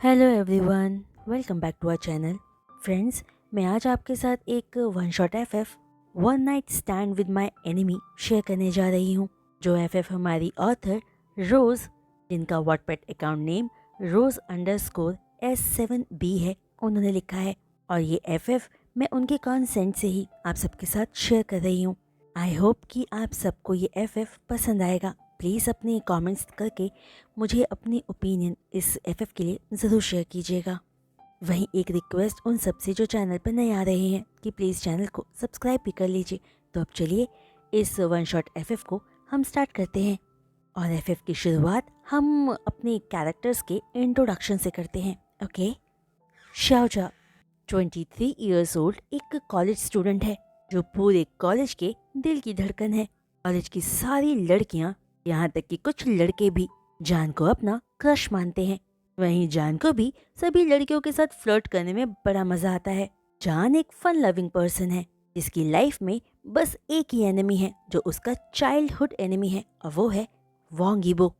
Hello everyone, welcome back to our channel. Friends, मैं आज आपके साथ एक one shot FF one night stand with my enemy share करने जा रही हूँ। जो एफएफ हमारी ऑथर रोज़, जिनका वॉटपैड अकाउंट नेम रोज़_S7B है, उन्होंने लिखा है। और ये एफएफ मैं उनके कॉन्सेंट से ही आप सबके साथ शेयर कर रही हूँ। आई होप कि आप सबको ये एफएफ पसंद आएगा। प्लीज़ अपने कमेंट्स करके मुझे अपनी ओपिनियन इस एफएफ के लिए ज़रूर शेयर कीजिएगा। वहीं एक रिक्वेस्ट उन सबसे जो चैनल पर नए आ रहे हैं कि प्लीज़ चैनल को सब्सक्राइब भी कर लीजिए। तो अब चलिए इस वन शॉट एफएफ को हम स्टार्ट करते हैं। और एफएफ की शुरुआत हम अपने कैरेक्टर्स के इंट्रोडक्शन से करते हैं। ओके, शाओजा 23 ईयर्स ओल्ड एक कॉलेज स्टूडेंट है जो पूरे कॉलेज के दिल की धड़कन है। कॉलेज की सारी लड़कियां, यहाँ तक कि कुछ लड़के भी जान को अपना क्रश मानते हैं। वहीं जान को भी सभी लड़कियों के साथ फ्लर्ट करने में बड़ा मजा आता है। जान एक फन लविंग पर्सन है जिसकी लाइफ में बस एक ही एनिमी है जो उसका चाइल्डहुड एनिमी है, और वो है वोंग यीबो।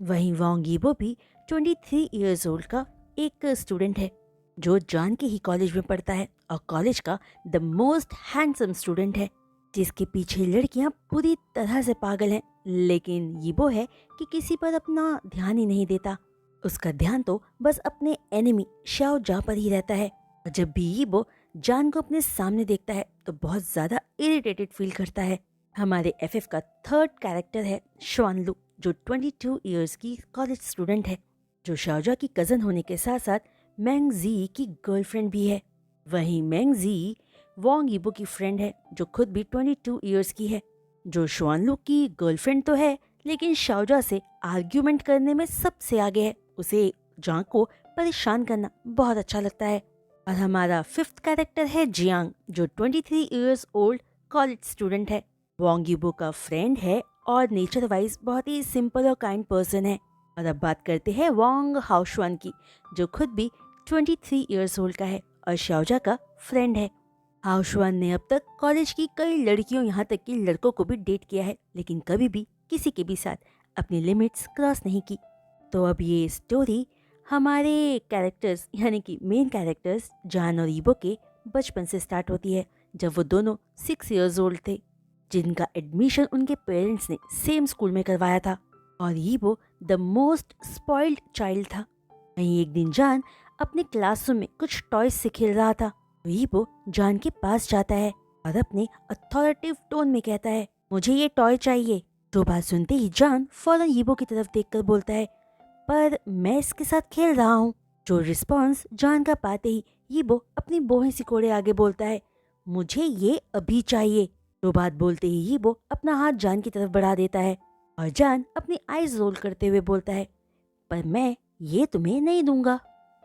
वहीं वोंग यीबो भी 23 ईयर्स ओल्ड का एक स्टूडेंट है जो जान के ही कॉलेज में पढ़ता है और कॉलेज का द मोस्ट हैंडसम स्टूडेंट है, जिसके पीछे लड़कियां पूरी तरह से पागल हैं। लेकिन यीबो है कि किसी पर अपना ध्यान ही नहीं देता। उसका ध्यान तो बस अपने एनिमी शाओ जा पर ही रहता है। और जब भी यीबो जान को अपने सामने देखता है तो बहुत ज्यादा इरिटेटेड फील करता है। हमारे एफएफ का थर्ड कैरेक्टर है श्वानलू, जो 22 ईयर्स की कॉलेज स्टूडेंट है, जो शाओजा की कजन होने के साथ साथ मैंग जी की गर्लफ्रेंड भी है। वहीं मैंग जी वोंग यीबो की फ्रेंड है जो खुद भी 22 ईयर्स की है। जो श्वानलू की गर्लफ्रेंड तो है, लेकिन शाओजा से आर्ग्यूमेंट करने में सबसे आगे है। उसे जांग को परेशान करना बहुत अच्छा लगता है। और हमारा फिफ्थ कैरेक्टर है जियांग, जो 23 ईयर्स ओल्ड कॉलेज स्टूडेंट है। वोंग यीबो का फ्रेंड है और नेचर वाइज बहुत ही सिंपल और काइंड पर्सन है। और अब बात करते हैं वोंग हाओशुआन की, जो खुद भी 23 ईयर्स ओल्ड का है और शाओजा का फ्रेंड है। हाओशुआन ने अब तक कॉलेज की कई लड़कियों, यहाँ तक कि लड़कों को भी डेट किया है, लेकिन कभी भी किसी के भी साथ अपनी लिमिट्स क्रॉस नहीं की। तो अब ये स्टोरी हमारे कैरेक्टर्स यानी कि मेन कैरेक्टर्स जान और यीबो के बचपन से स्टार्ट होती है, जब वो दोनों 6 ईयर्स ओल्ड थे, जिनका एडमिशन उनके पेरेंट्स ने सेम स्कूल में करवाया था। और यीबो द मोस्ट स्पॉइल्ड चाइल्ड था। वहीं एक दिन जान अपने क्लासरूम में कुछ टॉयज से खेल रहा था। यीबो जान के पास जाता है और अपने अथॉरिटिव टोन में कहता है, मुझे ये टॉय चाहिए। जो बात सुनते ही जान फौरन यीबो की तरफ देखकर बोलता है, पर मैं इसके साथ खेल रहा हूँ। जो रिस्पॉन्स जान का पाते ही यीबो अपनी बोहें सिकोड़े आगे बोलता है, मुझे ये अभी चाहिए। जो बात बोलते ही यीबो अपना हाथ जान की तरफ बढ़ा देता है और जान अपनी आईज रोल करते हुए बोलता है, पर मैं ये तुम्हें नहीं दूंगा।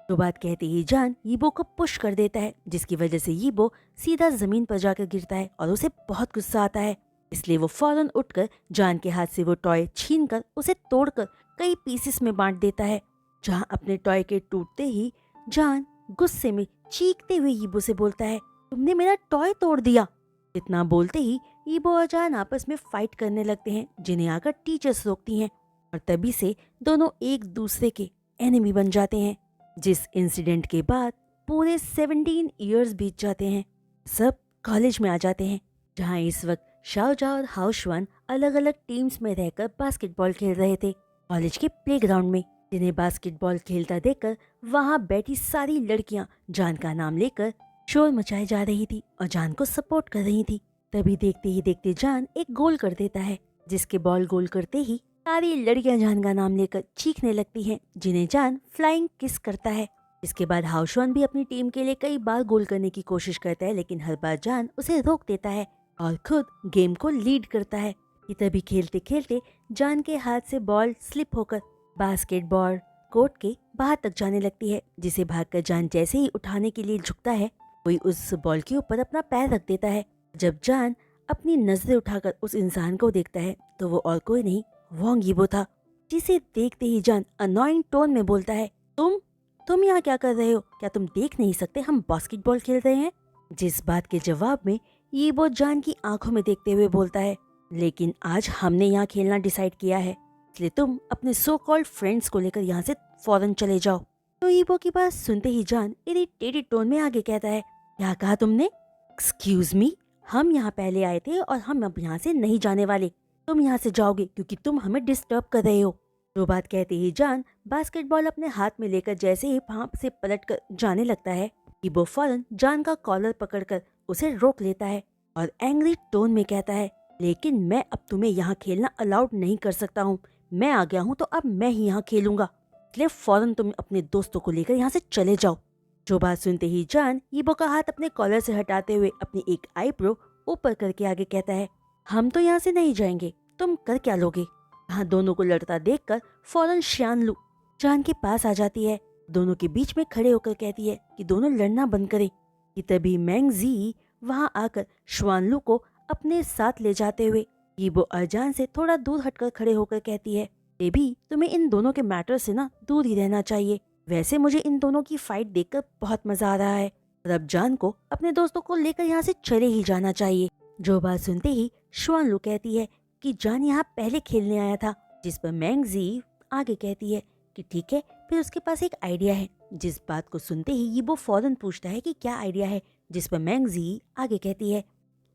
जो बात कहते ही जान यीबो को पुश कर देता है, जिसकी वजह से यीबो सीधा जमीन पर जाकर गिरता है और उसे बहुत गुस्सा आता है। इसलिए वो फौरन उठकर जान के हाथ से वो टॉय छीनकर उसे तोड़कर कई पीसेस में बांट देता है। जहां अपने टॉय के टूटते ही जान गुस्से में चीखते हुए यीबो से बोलता है, तुमने मेरा टॉय तोड़ दिया। इतना बोलते ही यीबो और जान आपस में फाइट करने लगते हैं, जिन्हें आकर टीचर्स रोकती हैं। और तभी से दोनों एक दूसरे के एनिमी बन जाते हैं। जिस इंसिडेंट के बाद पूरे 17 ईयर्स बीत जाते हैं, सब कॉलेज में आ जाते हैं, जहां इस वक्त शाओजा और हाओशुआन अलग अलग टीम्स में रहकर बास्केटबॉल खेल रहे थे कॉलेज के प्लेग्राउंड में। जिन्हें बास्केटबॉल खेलता देखकर वहां बैठी सारी लड़कियां जान का नाम लेकर शोर मचाए जा रही थी और जान को सपोर्ट कर रही थी। तभी देखते ही देखते जान एक गोल कर देता है, जिसके बॉल गोल करते ही सारी लड़कियां जान का नाम लेकर चीखने लगती हैं, जिन्हें जान फ्लाइंग किस करता है। इसके बाद हाओशुआन भी अपनी टीम के लिए कई बार गोल करने की कोशिश करता है, लेकिन हर बार जान उसे रोक देता है और खुद गेम को लीड करता है। कि तभी खेलते खेलते जान के हाथ से बॉल स्लिप होकर बास्केटबॉल कोर्ट के बाहर तक जाने लगती है, जिसे भागकर जान जैसे ही उठाने के लिए झुकता है, कोई उस बॉल के ऊपर अपना पैर रख देता है। जब जान अपनी नजरें उठाकर उस इंसान को देखता है तो वो और कोई नहीं वोंग यीबो था, जिसे देखते ही जान अनॉइंग टोन में बोलता है, तुम यहाँ क्या कर रहे हो? क्या तुम देख नहीं सकते हम बास्केटबॉल खेल रहे हैं? जिस बात के जवाब में यीबो जान की आंखों में देखते हुए बोलता है, लेकिन आज हमने यहाँ खेलना डिसाइड किया है, इसलिए तुम अपने सो कॉल्ड फ्रेंड्स को लेकर यहाँ से फौरन चले जाओ। तो ईबो की बात सुनते ही जान इरिटेटेड टोन में आगे कहता है, क्या कहा तुमने? एक्सक्यूज मी, हम यहाँ पहले आए थे और हम अब यहाँ से नहीं जाने वाले। तुम यहाँ से जाओगे क्योंकि तुम हमें डिस्टर्ब कर रहे हो। जो बात कहते ही जान बास्केटबॉल अपने हाथ में लेकर जैसे ही वहां से पलट कर जाने लगता है, ईबो फौरन जान का कॉलर पकड़कर उसे रोक लेता है और एंग्री टोन में कहता है, लेकिन मैं अब तुम्हें यहाँ खेलना अलाउड नहीं कर सकता हूँ। मैं आ गया हूँ तो अब मैं ही यहाँ खेलूंगा, इसलिए फौरन तुम अपने दोस्तों को लेकर यहाँ से चले जाओ। जो बात सुनते ही जान ईबो का हाथ अपने कॉलर से हटाते हुए अपनी एक आईब्रो ऊपर करके आगे कहता है, हम तो यहाँ से नहीं जाएंगे, तुम कर क्या लोगे? यहाँ दोनों को लड़ता देखकर फौरन श्यानलू जान के पास आ जाती है, दोनों के बीच में खड़े होकर कहती है कि दोनों लड़ना बंद करें। कि तभी मैंग जी वहाँ आकर श्वानलू को अपने साथ ले जाते हुए ईबो और जान से थोड़ा दूर हटकर खड़े होकर कहती है, बेबी तुम्हें इन दोनों के मैटर से ना दूर ही रहना चाहिए। वैसे मुझे इन दोनों की फाइट देखकर बहुत मजा आ रहा है और अब जान को अपने दोस्तों को लेकर यहाँ से चले ही जाना चाहिए। जो बात सुनते ही श्वानलू कहती है कि जान यहाँ पहले खेलने आया था, जिस पर मैंग जी आगे कहती है कि ठीक है, फिर उसके पास एक आइडिया है। जिस बात को सुनते ही ईबो फौरन पूछता है कि क्या आइडिया है, जिस पर मैंग जी आगे कहती है,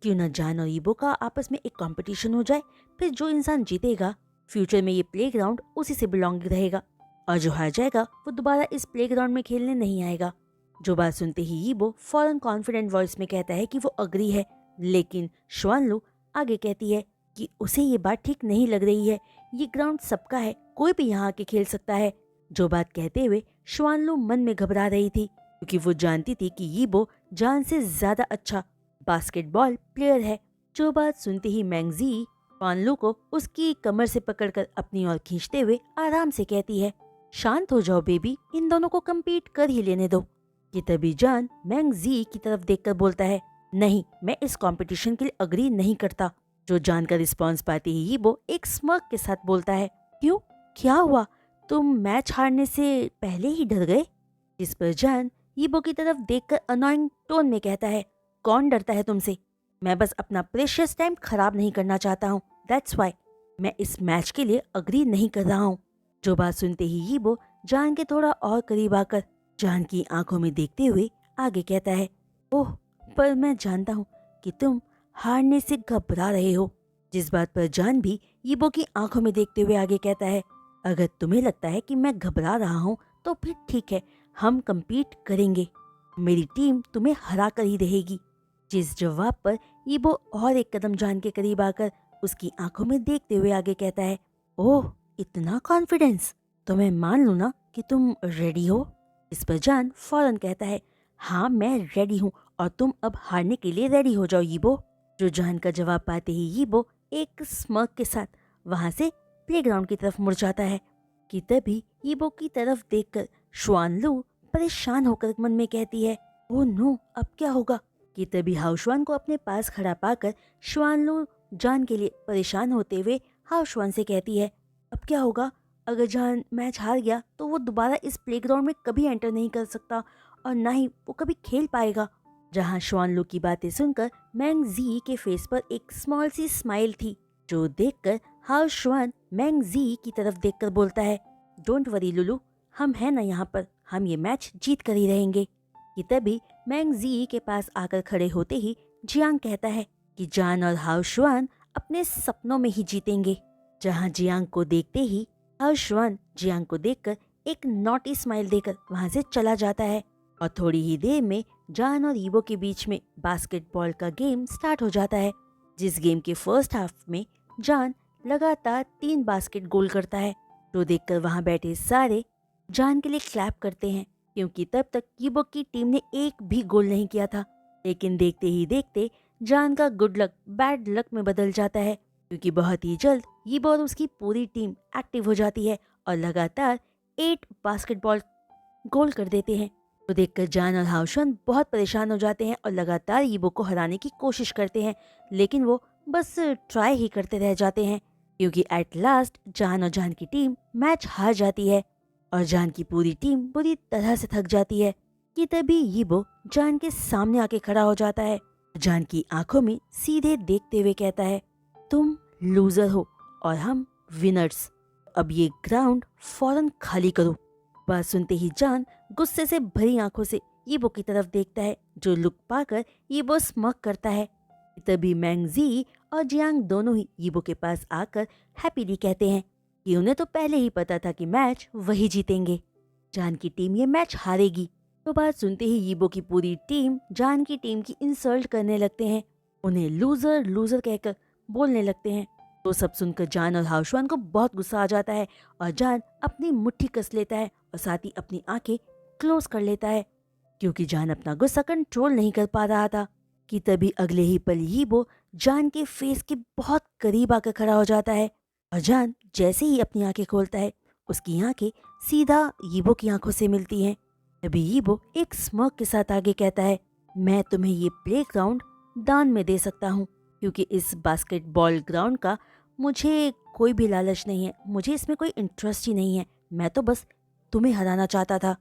क्यों ना जान और ईबो का आपस में एक कंपटीशन हो जाए, फिर जो इंसान जीतेगा फ्यूचर में ये प्लेग्राउंड उसी से बिलोंग रहेगा और जो हार जाएगा वो दोबारा इस प्लेग्राउंड में खेलने नहीं आएगा। जो बात सुनते ही ईबो फौरन कॉन्फिडेंट वॉइस में कहता है कि वो अग्री है, लेकिन श्वानलू आगे कहती है कि उसे ये बात ठीक नहीं लग रही है, ये ग्राउंड सबका है, कोई भी यहाँ आके खेल सकता है। जो बात कहते हुए श्वानलू मन में घबरा रही थी क्योंकि वो जानती थी कि ईबो जान से ज्यादा अच्छा बास्केटबॉल प्लेयर है। जो बात सुनते ही मैंगजी श्वानलू को उसकी कमर से पकड़कर अपनी ओर खींचते हुए आराम से कहती है, शांत हो जाओ बेबी, इन दोनों को कम्पीट कर ही लेने दो। कि तभी जान मैंगजी की तरफ देखकर बोलता है, नहीं, मैं इस कंपटीशन के लिए अग्री नहीं करता। जो जान का रिस्पॉन्स पाते ही वो एक स्मर्क के साथ बोलता है, क्यों, क्या हुआ, तुम मैच हारने से पहले ही डर गए? जिस पर जान ईबो की तरफ देखकर अनोइंग टोन में कहता है, कौन डरता है तुमसे? मैं बस अपना प्रेशियस टाइम खराब नहीं करना चाहता हूँ, दैट्स वाई मैं इस मैच के लिए अग्री नहीं कर रहा हूँ। जो बात सुनते ही ईबो जान के थोड़ा और करीब आकर जान की आंखों में देखते हुए आगे कहता है, ओह, पर मैं जानता हूँ कि तुम हारने से घबरा रहे हो। जिस बात पर जान भी ईबो की आंखों में देखते हुए आगे कहता है, अगर तुम्हें लगता है कि मैं घबरा रहा हूँ तो फिर ठीक है, हम कम्पीट करेंगे, मेरी टीम तुम्हें हरा कर ही रहेगी। जिस जवाब पर ईबो और एक कदम जान के करीब आकर उसकी आंखों में देखते हुए आगे कहता है, ओह, इतना कॉन्फिडेंस, तो मैं मान लूँ ना कि तुम रेडी हो? इस पर जान फौरन कहता है, हाँ मैं रेडी हूँ और तुम अब हारने के लिए रेडी हो जाओ ईबो। जो जान का जवाब पाते ही ईबो एक स्मर्क के साथ वहां से प्लेग्राउंड की तरफ मुड़ जाता है। कि तभी ईबो की तरफ देखकर श्वानलू परेशान होकर मन में कहती है, ओह नो, अब क्या होगा? कि तभी हाउशवान को अपने पास खड़ा पाकर श्वानलू जान के लिए परेशान होते हुए हाउशवान से कहती है, अब क्या होगा? अगर जान मैच हार गया तो वो दोबारा इस प्लेग्राउंड में कभी एंटर नहीं कर सकता और ना ही वो कभी खेल पाएगा। जहाँ श्वानलू की बातें सुनकर मैंग जी के फेस पर एक स्मॉल सी स्माइल थी, जो देखकर हाउशवान मैंग जी की तरफ देखकर बोलता है, डोंट वरी लुलू, हम हैं ना यहाँ पर, हम ये मैच जीत कर ही रहेंगे। कि तभी मैंग जी के पास आकर खड़े होते ही जियांग कहता है कि जान और हाउशवान अपने सपनों में ही जीतेंगे। जहाँ जियांग को देखते ही हाउशवान जियांग को देखकर एक नॉटी स्माइल देकर वहां से चला जाता है और थोड़ी ही देर में जान और ईबो के बीच में बास्केटबॉल का गेम स्टार्ट हो जाता है। जिस गेम के फर्स्ट हाफ में जान लगातार 3 बास्केट गोल करता है, जो देखकर वहां बैठे सारे जान के लिए क्लैप करते हैं क्योंकि तब तक ईबो की टीम ने एक भी गोल नहीं किया था। लेकिन देखते ही देखते जान का गुड लक बैड लक में बदल जाता है क्योंकि बहुत ही जल्द ईबो और उसकी पूरी टीम एक्टिव हो जाती है और लगातार 8 बास्केटबॉल गोल कर देते हैं। तो देखकर जान और हाउशवान बहुत परेशान हो जाते हैं और लगातार ईबो को हराने की कोशिश करते हैं, लेकिन वो बस ट्राई ही करते रह जाते हैं क्योंकि एट लास्ट जान और जान की टीम मैच हार जाती है और जान की पूरी टीम बुरी तरह से थक जाती है। कि तभी ईबो जान के सामने आके खड़ा हो जाता है, जान की आंखों में सीधे देखते हुए कहता है, तुम लूजर हो और हम विनर्स, अब ये ग्राउंड फौरन खाली करो। बात सुनते ही जान गुस्से से भरी आंखों से यीबो की तरफ देखता है, जो लुक पाकर यीबो स्मक करता है। तभी मैंगजी और जियांग दोनों ही यीबो के पास आकर हैप्पीली कहते हैं कि उन्हें तो पहले ही पता था कि मैच वही जीतेंगे, जान की टीम ये मैच हारेगी। तो बात सुनते ही यीबो की पूरी टीम जान की टीम की इंसल्ट करने लगते हैं, उन्हें लूजर लूजर कहकर बोलने लगते हैं। तो सब सुनकर जान और हाउशवान को बहुत गुस्सा आ जाता है और जान अपनी मुट्ठी कस लेता है और साथ ही अपनी आंखें क्लोज कर लेता है, क्योंकि जान अपना गुस्सा कंट्रोल नहीं कर पा रहा था। कि तभी अगले ही पल यीबो जान के फेस के बहुत करीब आकर खड़ा हो जाता है और जान जैसे ही अपनी आंखें खोलता है उसकी आंखें सीधा यीबो की आंखों से मिलती हैं। तभी यीबो एक स्मर्क के साथ आगे कहता है, मैं तुम्हें ये प्लेग्राउंड दान में दे सकता हूँ, क्योंकि इस बास्केटबॉल ग्राउंड का मुझे कोई भी लालच नहीं है, मुझे इसमें कोई इंटरेस्ट ही नहीं है, मैं तो बस तुम्हें हराना चाहता था।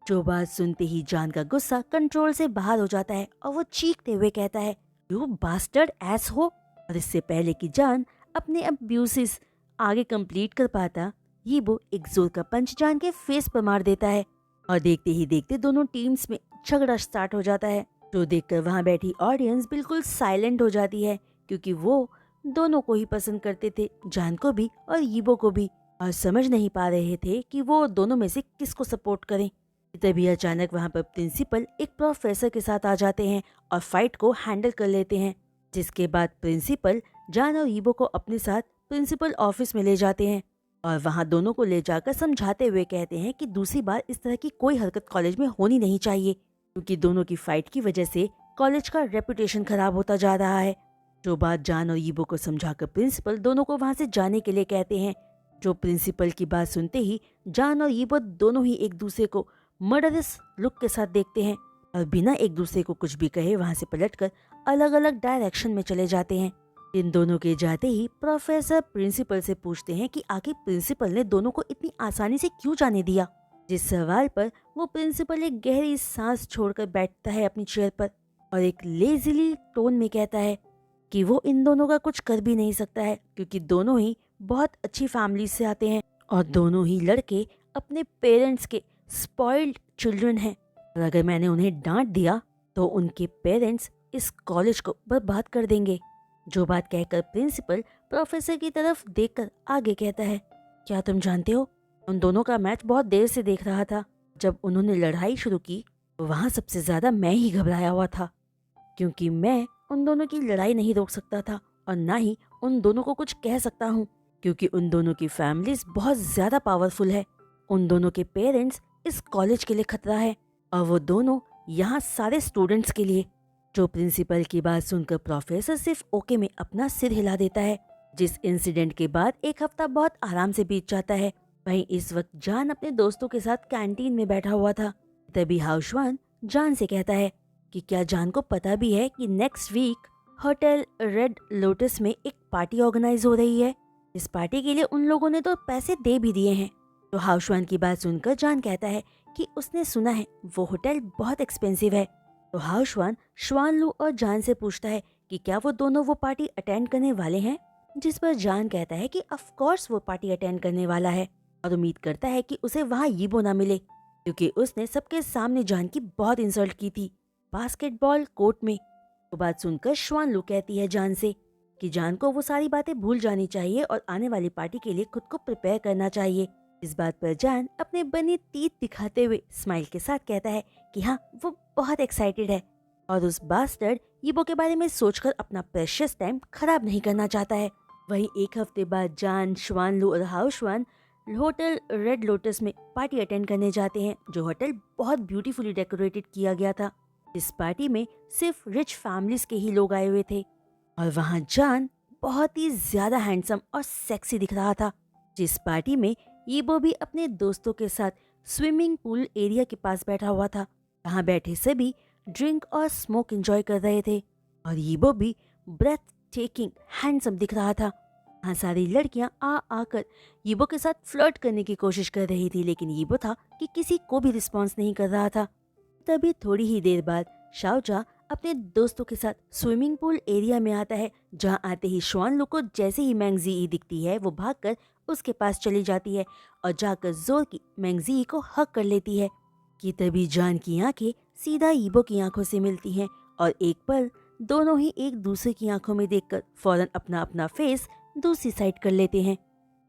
जो बात सुनते ही जान का गुस्सा कंट्रोल से बाहर हो जाता है और वो चीखते हुए कहता है, यू बास्टर्ड एस हो। और इससे पहले कि जान अपने अब्यूसेस आगे कंप्लीट कर पाता, यीबो एक जोर का पंच जान के फेस पर मार देता है और देखते ही देखते दोनों टीम्स में झगड़ा स्टार्ट हो जाता है। जो देखकर वहां बैठी ऑडियंस बिल्कुल साइलेंट हो जाती है, क्योंकि वो दोनों को ही पसंद करते थे, जान को भी और यीबो को भी, और समझ नहीं पा रहे थे कि वो दोनों में से किसको सपोर्ट करें। तभी अचानक वहां पर प्रिंसिपल एक प्रोफेसर के साथ आ जाते हैं और फाइट को हैंडल कर लेते हैं, जिसके बाद प्रिंसिपल जान और यीबो को अपने साथ प्रिंसिपल ऑफिस में ले जाते हैं और वहां दोनों को ले जाकर समझाते हुए कहते हैं कि दूसरी बार इस तरह की कोई हरकत कॉलेज में होनी नहीं चाहिए, क्योंकि दोनों की फाइट की वजह से कॉलेज का रेपुटेशन खराब होता जा रहा है। जो बात जान और यीबो को समझाकर प्रिंसिपल दोनों को वहां से जाने के लिए कहते हैं। जो प्रिंसिपल की बात सुनते ही जान और यीबो दोनों ही एक दूसरे को मर्डरस लुक के साथ देखते हैं और बिना एक दूसरे को कुछ भी कहे वहां से पलटकर अलग अलग डायरेक्शन में चले जाते हैं। इन दोनों के जाते ही प्रोफेसर प्रिंसिपल से पूछते हैं कि आखिर प्रिंसिपल ने दोनों को इतनी आसानी से क्यों जाने दिया, जिस सवाल पर वो प्रिंसिपल एक गहरी सांस छोड़कर बैठता है अपनी चेयर पर और एक लेजीली टोन में कहता है कि वो इन दोनों का कुछ कर भी नहीं सकता है, क्योंकि दोनों ही बहुत अच्छी फैमिली से आते हैं और दोनों ही लड़के अपने पेरेंट्स के स्पॉइल्ड चिल्ड्रन हैं, और अगर मैंने उन्हें डांट दिया तो उनके पेरेंट्स इस कॉलेज को बर्बाद कर देंगे। जो बात कहकर प्रिंसिपल प्रोफेसर की तरफ देखकर आगे कहता है, क्या तुम जानते हो, उन दोनों का मैच बहुत देर से देख रहा था। जब उन्होंने लड़ाई शुरू की तो वहां सबसे ज्यादा मैं ही घबराया हुआ था, क्योंकि मैं उन दोनों की लड़ाई नहीं रोक सकता था और ना ही उन दोनों को कुछ कह सकता हूँ, क्योंकि उन दोनों की फैमिलीज बहुत ज्यादा पावरफुल है। उन दोनों के पेरेंट्स इस कॉलेज के लिए खतरा है और वो दोनों यहाँ सारे स्टूडेंट्स के लिए। जो प्रिंसिपल की बात सुनकर प्रोफेसर सिर्फ ओके में अपना सिर हिला देता है। जिस इंसिडेंट के बाद एक हफ्ता बहुत आराम से बीत जाता है। वहीं इस वक्त जान अपने दोस्तों के साथ कैंटीन में बैठा हुआ था। तभी हाउशवान जान से कहता है कि क्या जान को पता भी है कि next week hotel red lotus में एक पार्टी ऑर्गेनाइज हो रही है। इस पार्टी के लिए उन लोगों ने तो पैसे दे भी दिए हैं। तो हाउशवान की बात सुनकर जान कहता है कि उसने सुना है वो होटल बहुत एक्सपेंसिव है। तो हाउशवान श्वानलू और जान से पूछता है कि क्या वो दोनों वो पार्टी अटेंड करने वाले हैं, जिस पर जान कहता है कि ऑफ कोर्स वो पार्टी अटेंड करने वाला है और उम्मीद करता है कि उसे वहाँ यीबो ना मिले, क्योंकि उसने सबके सामने जान की बहुत इंसल्ट की थी बास्केटबॉल कोर्ट में। तो बात सुनकर श्वानलू कहती है जान से कि जान को वो सारी बातें भूल जानी चाहिए और आने वाली पार्टी के लिए खुद को प्रिपेयर करना चाहिए। इस बात पर जान अपने बने तीत दिखाते हुए स्माइल के साथ कहता है कि हाँ वो बहुत एक्साइटेड है और उस बास्टर्ड यीबो के बारे में सोचकर अपना प्रेशियस टाइम खराब नहीं करना चाहता है। वहीं एक हफ्ते बाद जान, श्वानलू और हाउशवान होटल रेड लोटस में पार्टी अटेंड करने जाते हैं, जो होटल बहुत ब्यूटीफुली डेकोरेटेड किया गया था। इस पार्टी में सिर्फ रिच फैमिलीज के ही लोग आए हुए थे और वहाँ जान बहुत ही ज्यादा हैंडसम और सेक्सी दिख रहा था। जिस पार्टी में यीबो भी अपने दोस्तों के साथ स्विमिंग पूल एरिया के पास बैठा हुआ था। वहाँ बैठे सभी ड्रिंक और स्मोक एंजॉय कर रहे थे और यीबो भी ब्रेथ टेकिंग हैंडसम दिख रहा था। वहाँ सारी लड़कियां आ आकर यीबो के साथ फ्लर्ट करने की कोशिश कर रही थी, लेकिन यीबो था कि किसी को भी रिस्पॉन्स नहीं कर रहा था। तभी थोड़ी ही देर बाद शाओजा अपने दोस्तों के साथ स्विमिंग पूल एरिया में आता है। जहां आते ही श्वानलू को जैसे ही मैंगजी दिखती है वो भागकर उसके पास चली जाती है और जाकर जोर की मैंगजी को हक कर लेती है कि तभी जान की आंखें सीधा ईबो की आंखों से मिलती हैं और एक पल दोनों ही एक दूसरे की आंखों में देखकर फौरन अपना अपना फेस दूसरी साइड कर लेते हैं।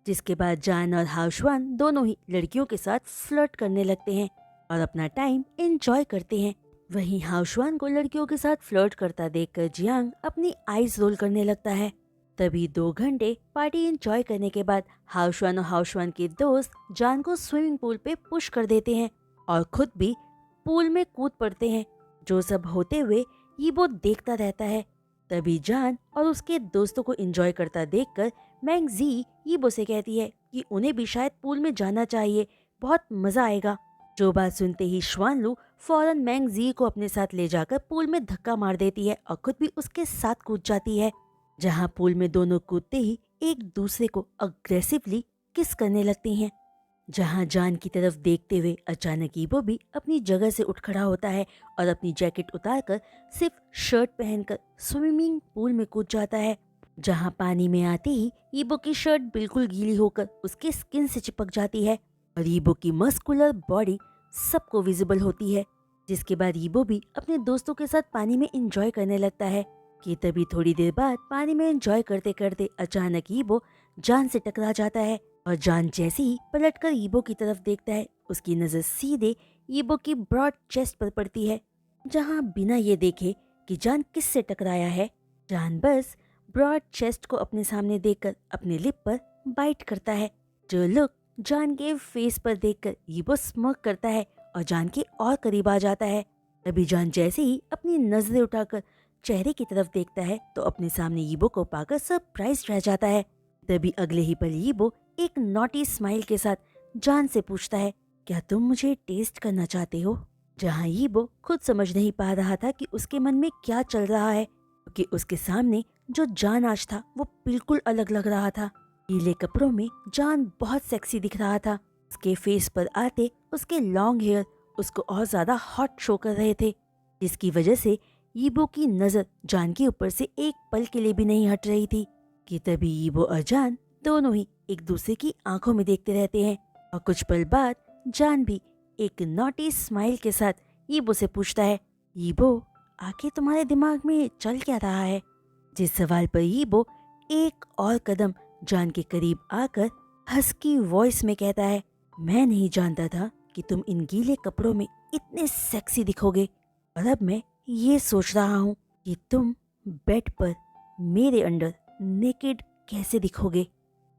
जिसके बाद जान और हाउशवान दोनों ही लड़कियों के साथ फ्लर्ट करने लगते हैं और अपना टाइम एंजॉय करते हैं। वहीं हाउशवान को लड़कियों के साथ फ्लर्ट करता देखकर जियांग अपनी आईज रोल करने लगता है। तभी 2 घंटे पार्टी एंजॉय करने के बाद हाउशवान और हाउशवान के दोस्त जान को स्विमिंग पूल पे पुश कर देते हैं और खुद भी पूल में कूद पड़ते हैं। जो सब होते हुए यीबो देखता रहता है। तभी जान और उसके दोस्तों को एंजॉय करता देखकर मैंग जी यीबो से कहती है कि उन्हें भी शायद पूल में जाना चाहिए, बहुत मजा आएगा। जो बात सुनते ही श्वानलू फौरन मैंग जी को अपने साथ ले जाकर पूल में धक्का मार देती है और खुद भी उसके साथ कूद जाती है। जहां पूल में दोनों कूदते ही एक दूसरे को अग्रेसिवली किस करने लगती हैं। जहां जान की तरफ देखते हुए अचानक ईबो भी अपनी जगह से उठ खड़ा होता है और अपनी जैकेट उतारकर सिर्फ शर्ट पहनकर स्विमिंग पूल में कूद जाता है। जहां पानी में आते ही ईबो की शर्ट बिल्कुल गीली होकर उसके स्किन से चिपक जाती है और ईबो की मस्कुलर बॉडी सबको विजिबल होती है। जिसके बाद ईबो भी अपने दोस्तों के साथ पानी में एंजॉय करने लगता है कि तभी थोड़ी देर बाद पानी में एंजॉय करते करते अचानक ईबो जान से टकरा जाता है और जान जैसे ही पलटकर ईबो की तरफ देखता है उसकी नजर सीधे ईबो की ब्रॉड चेस्ट पर पड़ती है। जहां बिना ये देखे कि जान किससे टकराया है, जान बस ब्रॉड चेस्ट को अपने सामने देखकर अपने लिप पर बाइट करता है। जो लुक जान के फेस पर देखकर ईबो स्मर्क करता है और जान के और करीब आ जाता है। तभी जान जैसे ही अपनी नजरें उठाकर चेहरे की तरफ देखता है तो अपने सामने ईबो को पाकर सरप्राइज रह जाता है। तभी अगले ही पल ईबो एक नॉटी स्माइल के साथ जान से पूछता है, क्या तुम मुझे टेस्ट करना चाहते हो? जहां ईबो खुद समझ नहीं पा रहा था कि उसके मन में क्या चल रहा है, क्योंकि उसके सामने जो जान आज था वो बिल्कुल अलग लग रहा था। नीले कपड़ों में जान बहुत सेक्सी दिख रहा था। उसके फेस पर आते उसके लॉन्ग हेयर उसको और ज्यादा हॉट शो कर रहे थे, जिसकी वजह से ईबो की नजर जान के ऊपर से एक पल के लिए भी नहीं हट रही थी। कि तभी ईबो और जान दोनों ही एक दूसरे की आंखों में देखते रहते हैं और कुछ पल बाद जान भी एक नॉटी स्माइल के साथ ईबो से पूछता है, ईबो आखिर तुम्हारे दिमाग में चल क्या रहा है? जिस सवाल पर ईबो एक और कदम जान के करीब आकर हस्की वॉइस में कहता है, मैं नहीं जानता था कि तुम इन गीले कपड़ों में इतने सेक्सी दिखोगे और अब मैं ये सोच रहा हूँ कि तुम बेड पर मेरे अंडर नेकेड कैसे दिखोगे।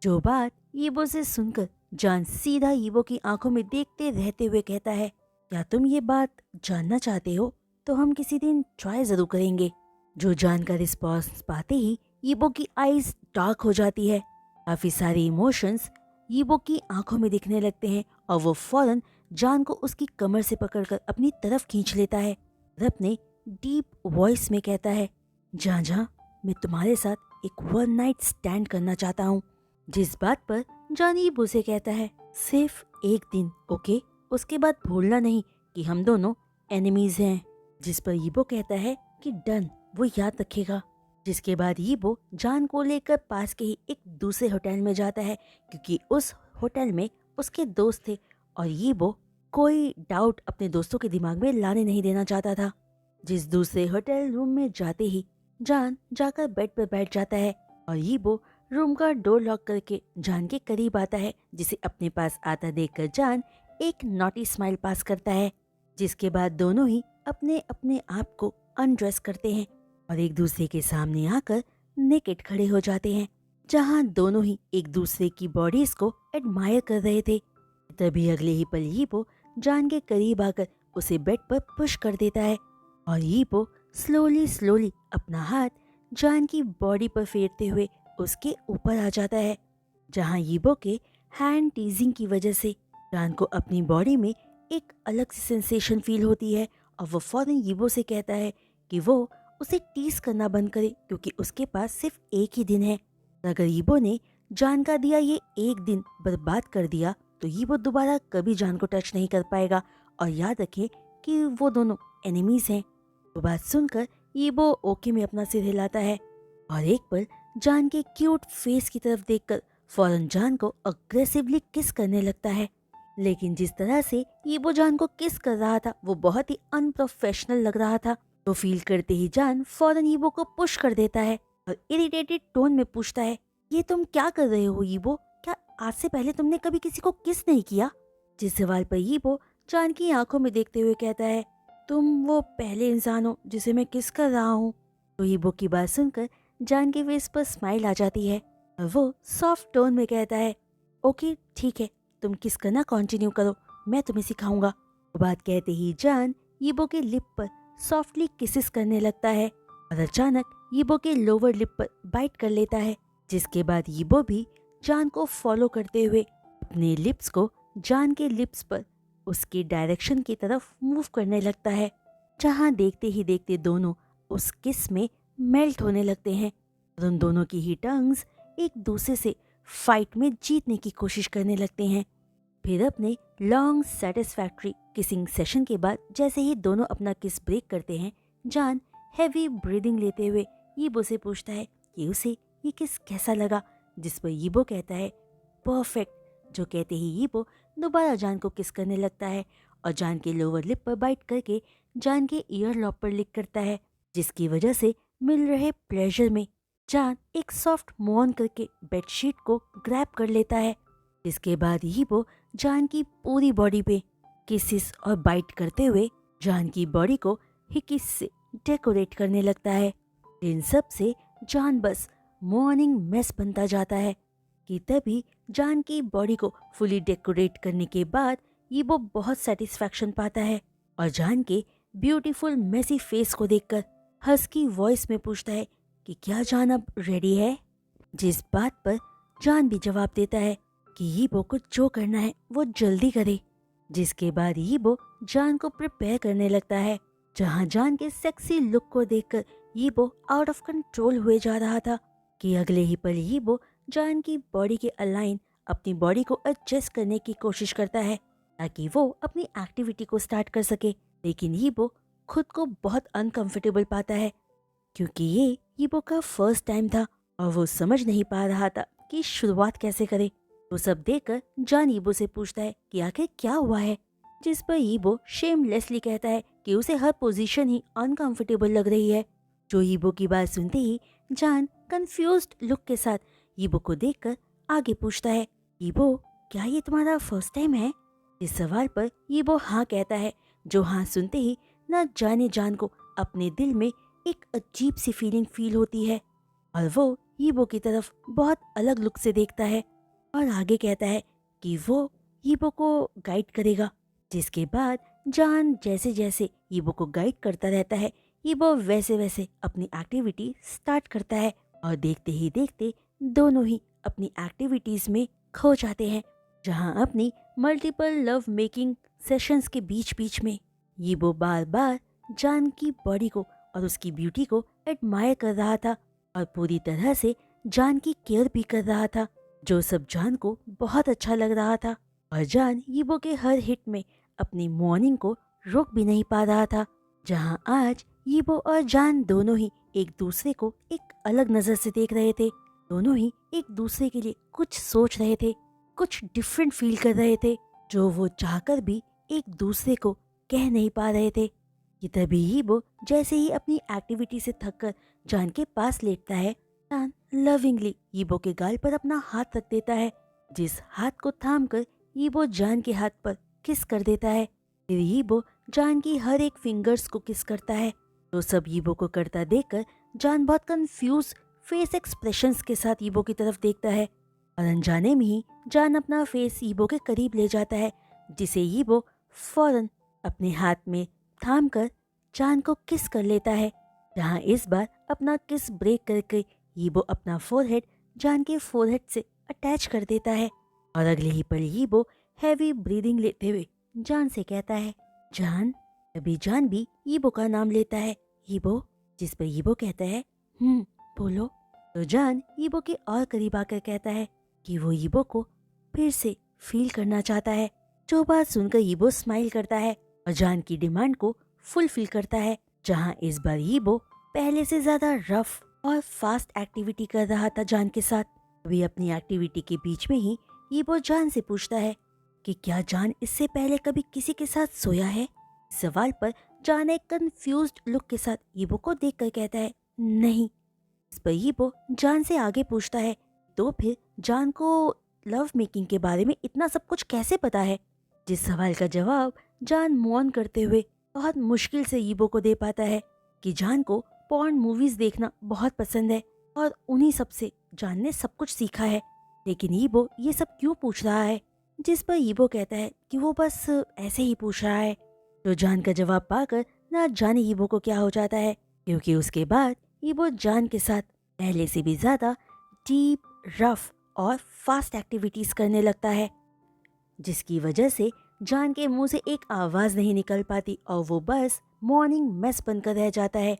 जो बात ईबो से सुनकर जान सीधा ईबो की आंखों में देखते रहते हुए कहता है, क्या तुम ये बात जानना चाहते हो? तो हम किसी दिन ट्राई जरूर करेंगे। जो जान का रिस्पॉन्स पाते ही ईबो की आईज डार्क हो जाती है। काफी सारे इमोशंस ईबो की आंखों में दिखने लगते हैं और वो फौरन जान को उसकी कमर से पकड़कर अपनी तरफ खींच लेता है और अपने डीप वॉइस में कहता है, जा जा मैं तुम्हारे साथ एक वन नाइट स्टैंड करना चाहता हूँ। जिस बात पर जान ईबो से कहता है, सिर्फ एक दिन ओके, उसके बाद भूलना नहीं कि हम दोनों एनिमीज हैं। जिस पर ईबो कहता है कि डन, वो याद रखेगा। जिसके बाद ईबो जान को लेकर पास के ही एक दूसरे होटल में जाता है, क्योंकि उस होटल में उसके दोस्त थे और ईबो कोई डाउट अपने दोस्तों के दिमाग में लाने नहीं देना चाहता था। जिस दूसरे होटल रूम में जाते ही जान जाकर बेड पर बैठ जाता है और ईबो रूम का डोर लॉक करके जान के करीब आता है, जिसे अपने पास आता देखकर जान एक नॉटी स्माइल पास करता है। जिसके बाद दोनों ही अपने अपने आप को अनड्रेस करते हैं और एक दूसरे के सामने आकर नेकेड खड़े हो जाते हैं, जहां दोनों ही एक दूसरे की बॉडीज को एडमायर कर रहे थे। तभी अगले ही पल ईबो जान के करीब आकर उसे बेड पर पुश कर देता है और ईबो स्लोली स्लोली अपना हाथ जान की बॉडी पर फेरते हुए उसके ऊपर आ जाता है, जहां ईबो के हैंड टीजिंग की वजह से जान को अपनी बॉडी में एक अलग सी सेंसेशन फील होती है और वो फौरन ईबो से कहता है कि वो उसे टीज करना बंद करे, क्योंकि उसके पास सिर्फ एक ही दिन है। अगर ईबो ने जान का दिया ये एक दिन बर्बाद कर दिया तो ईबो दोबारा कभी जान को टच नहीं कर पाएगा। और याद रखें कि वो दोनों एनिमीज हैं। वो बात सुनकर ईबो ओके में अपना सिर हिलाता है और एक पल जान के क्यूट फेस की तरफ देखकर फौरन जान को अग्रेसिवली किस करने लगता है। लेकिन जिस तरह से ईबो जान को किस कर रहा था वो बहुत ही अनप्रोफेशनल लग रहा था। तो फील करते ही जान फौरन ईबो को पुश कर देता है और इरिटेटेड टोन में पूछता है, ये तुम क्या कर रहे हो ईबो? क्या आज से पहले तुमने कभी किसी को किस नहीं किया? जिस सवाल पर ईबो जान की आंखों में देखते हुए कहता है, तुम वो पहले इंसान हो जिसे मैं किस कर रहा हूँ। तो ईबो की बात सुनकर जान के फेस पर स्माइल आ जाती है और वो सॉफ्ट टोन में कहता है, ओके ठीक है, तुम किस करना कंटिन्यू करो, मैं तुम्हें सिखाऊंगा। वो बात कहते ही जान ईबो के लिप पर सॉफ्टली किसेस करने लगता है और अचानक ईबो के लोअर लिप पर बाइट कर लेता है। जिसके बाद ईबो भी जान को फॉलो करते हुए अपने लिप्स को जान के लिप्स पर उसकी डायरेक्शन की तरफ मूव करने लगता है, जहां देखते ही देखते दोनों उस किस में मेल्ट होने लगते हैं और उन दोनों की ही टंग्स एक दूसरे से फाइट में जीतने की कोशिश करने लगते हैं। फिर अपने लॉन्ग सेटिस्फैक्ट्री किसिंग सेशन के बाद जैसे ही दोनों अपना किस ब्रेक करते हैं, जान हैवी ब्रीदिंग लेते हुए ईबो से पूछता है कि उसे ये किस कैसा लगा। जिस पर ईबो कहता है, परफेक्ट। जो कहते ही ईबो दोबारा जान को किस करने लगता है और जान के लोअर लिप पर बाइट करके जान के ईयर लॉब पर लिक करता है, जिसकी वजह से मिल रहे प्लेजर में जान एक सॉफ्ट मोन करके बेडशीट को ग्रैब कर लेता है। इसके बाद ईबो जान की पूरी बॉडी पे किसिस और बाइट करते हुए जान की बॉडी को हिकिस से डेकोरेट करने लगता है। इन सब से जान बस मॉर्निंग मेस बनता जाता है कि तभी जान की बॉडी को फुली डेकोरेट करने के बाद ईबो बहुत सेटिस्फैक्शन पाता है और जान के ब्यूटीफुल मेसी फेस को देखकर हस्की वॉइस में पूछता है कि क्या जान अब रेडी है। जिस बात पर जान भी जवाब देता है कि ईबो को जो करना है वो जल्दी करे। जिसके बाद ईबो जान को प्रिपेयर करने लगता है, जहां जान के सेक्सी लुक को देखकर ईबो आउट ऑफ कंट्रोल हुए जा रहा था कि अगले ही पल ईबो जान की बॉडी के अलाइन अपनी बॉडी को एडजस्ट करने की कोशिश करता है ताकि वो अपनी एक्टिविटी को स्टार्ट कर सके। लेकिन ईबो खुद को बहुत अनकंफर्टेबल पाता है क्योंकि ये ईबो का फर्स्ट टाइम था और वो समझ नहीं पा रहा था कि शुरुआत कैसे करे। वो सब देखकर जान ईबो से पूछता है कि आखिर क्या हुआ है। जिस पर ईबो शेमलेसली कहता है कि उसे हर पोजीशन ही अनकंफर्टेबल लग रही है। जो ईबो की बात सुनते ही जान कंफ्यूज्ड लुक के साथ ईबो को देखकर आगे पूछता है, ईबो क्या ये तुम्हारा फर्स्ट टाइम है? इस सवाल पर ईबो हाँ कहता है, जो हाँ सुनते ही न जाने जान को अपने दिल में एक अजीब सी फीलिंग फील होती है और वो ईबो की तरफ बहुत अलग लुक से देखता है और आगे कहता है कि वो ईबो को गाइड करेगा। जिसके बाद जान जैसे जैसे ईबो को गाइड करता रहता है, ईबो वैसे वैसे अपनी एक्टिविटी स्टार्ट करता है और देखते ही देखते दोनों ही अपनी एक्टिविटीज में खो जाते हैं, जहां अपनी मल्टीपल लव मेकिंग सेशंस के बीच बीच में ईबो बार बार जान की बॉडी को और उसकी ब्यूटी को एडमायर कर रहा था और पूरी तरह से जान की केयर भी कर रहा था, जो सब जान को बहुत अच्छा लग रहा था। और जान ईबो के हर हिट में अपनी मॉर्निंग को रोक भी नहीं पा रहा था, जहां आज ईबो और जान दोनों ही एक दूसरे को एक अलग नजर से देख रहे थे। दोनों ही एक दूसरे के लिए कुछ सोच रहे थे, कुछ डिफरेंट फील कर रहे थे, जो वो चाहकर भी एक दूसरे को कह नहीं पा रहे थे। कि तभी ईबो जैसे ही अपनी एक्टिविटी से थककर जान के पास लेटता है, जान लविंगली ईबो के गाल पर अपना हाथ रख देता है, जिस हाथ को थामकर ईबो जान के हाथ पर किस कर देता है। फिर ईबो जान की हर एक फिंगर्स को किस करता है। तो सब ईबो को करता देखकर जान बहुत कंफ्यूज फेस एक्सप्रेशंस के साथ ईबो की तरफ देखता है और अनजाने में ही जान अपना फेस ईबो के करीब ले जाता है, जिसे ईबो फौरन अपने हाथ में थाम कर जान को किस कर लेता है, जहां इस बार अपना किस ब्रेक करके ईबो अपना फोरहेड जान के फोरहेड से अटैच कर देता है और अगले ही पल ईबो हैवी ब्रीदिंग लेते हुए जान से कहता है, जान। अभी जान भी ईबो का नाम लेता है, ईबो। जिस पर ईबो कहता है, बोलो। तो जान ईबो के और करीब आकर कहता है कि वो ईबो को फिर से फील करना चाहता है। जो बात सुनकर ईबो स्माइल करता है और जान की डिमांड को फुलफिल करता है, जहाँ इस बार यीबो पहले से ज्यादा रफ और फास्ट एक्टिविटी कर रहा था जान के साथ। अभी अपनी एक्टिविटी के बीच में ही यीबो जान से पूछता है कि क्या जान इससे पहले कभी किसी के साथ सोया है। इस सवाल पर जान एक कंफ्यूज्ड लुक के साथ यीबो को देखकर कहता है नहीं। इस पर यीबो जान से आगे पूछता है तो फिर जान को लव मेकिंग के बारे में इतना सब कुछ कैसे पता है। जिस सवाल का जवाब जान मौन करते हुए बहुत मुश्किल से यीबो को दे पाता है कि जान को पॉर्न मूवीज देखना बहुत पसंद है और उन्हीं सब से जान ने सब कुछ सीखा है। लेकिन यीबो ये सब क्यों पूछ रहा है। जिस पर यीबो कहता है कि वो बस ऐसे ही पूछ रहा है। तो जान का जवाब पाकर ना जाने यीबो को क्या हो जाता है, क्योंकि उसके बाद यीबो जान के साथ पहले से भी ज्यादा डीप, रफ और फास्ट एक्टिविटीज करने लगता है, जिसकी वजह से जान के मुंह से एक आवाज नहीं निकल पाती और वो बस मॉर्निंग मेस बनकर रह जाता है।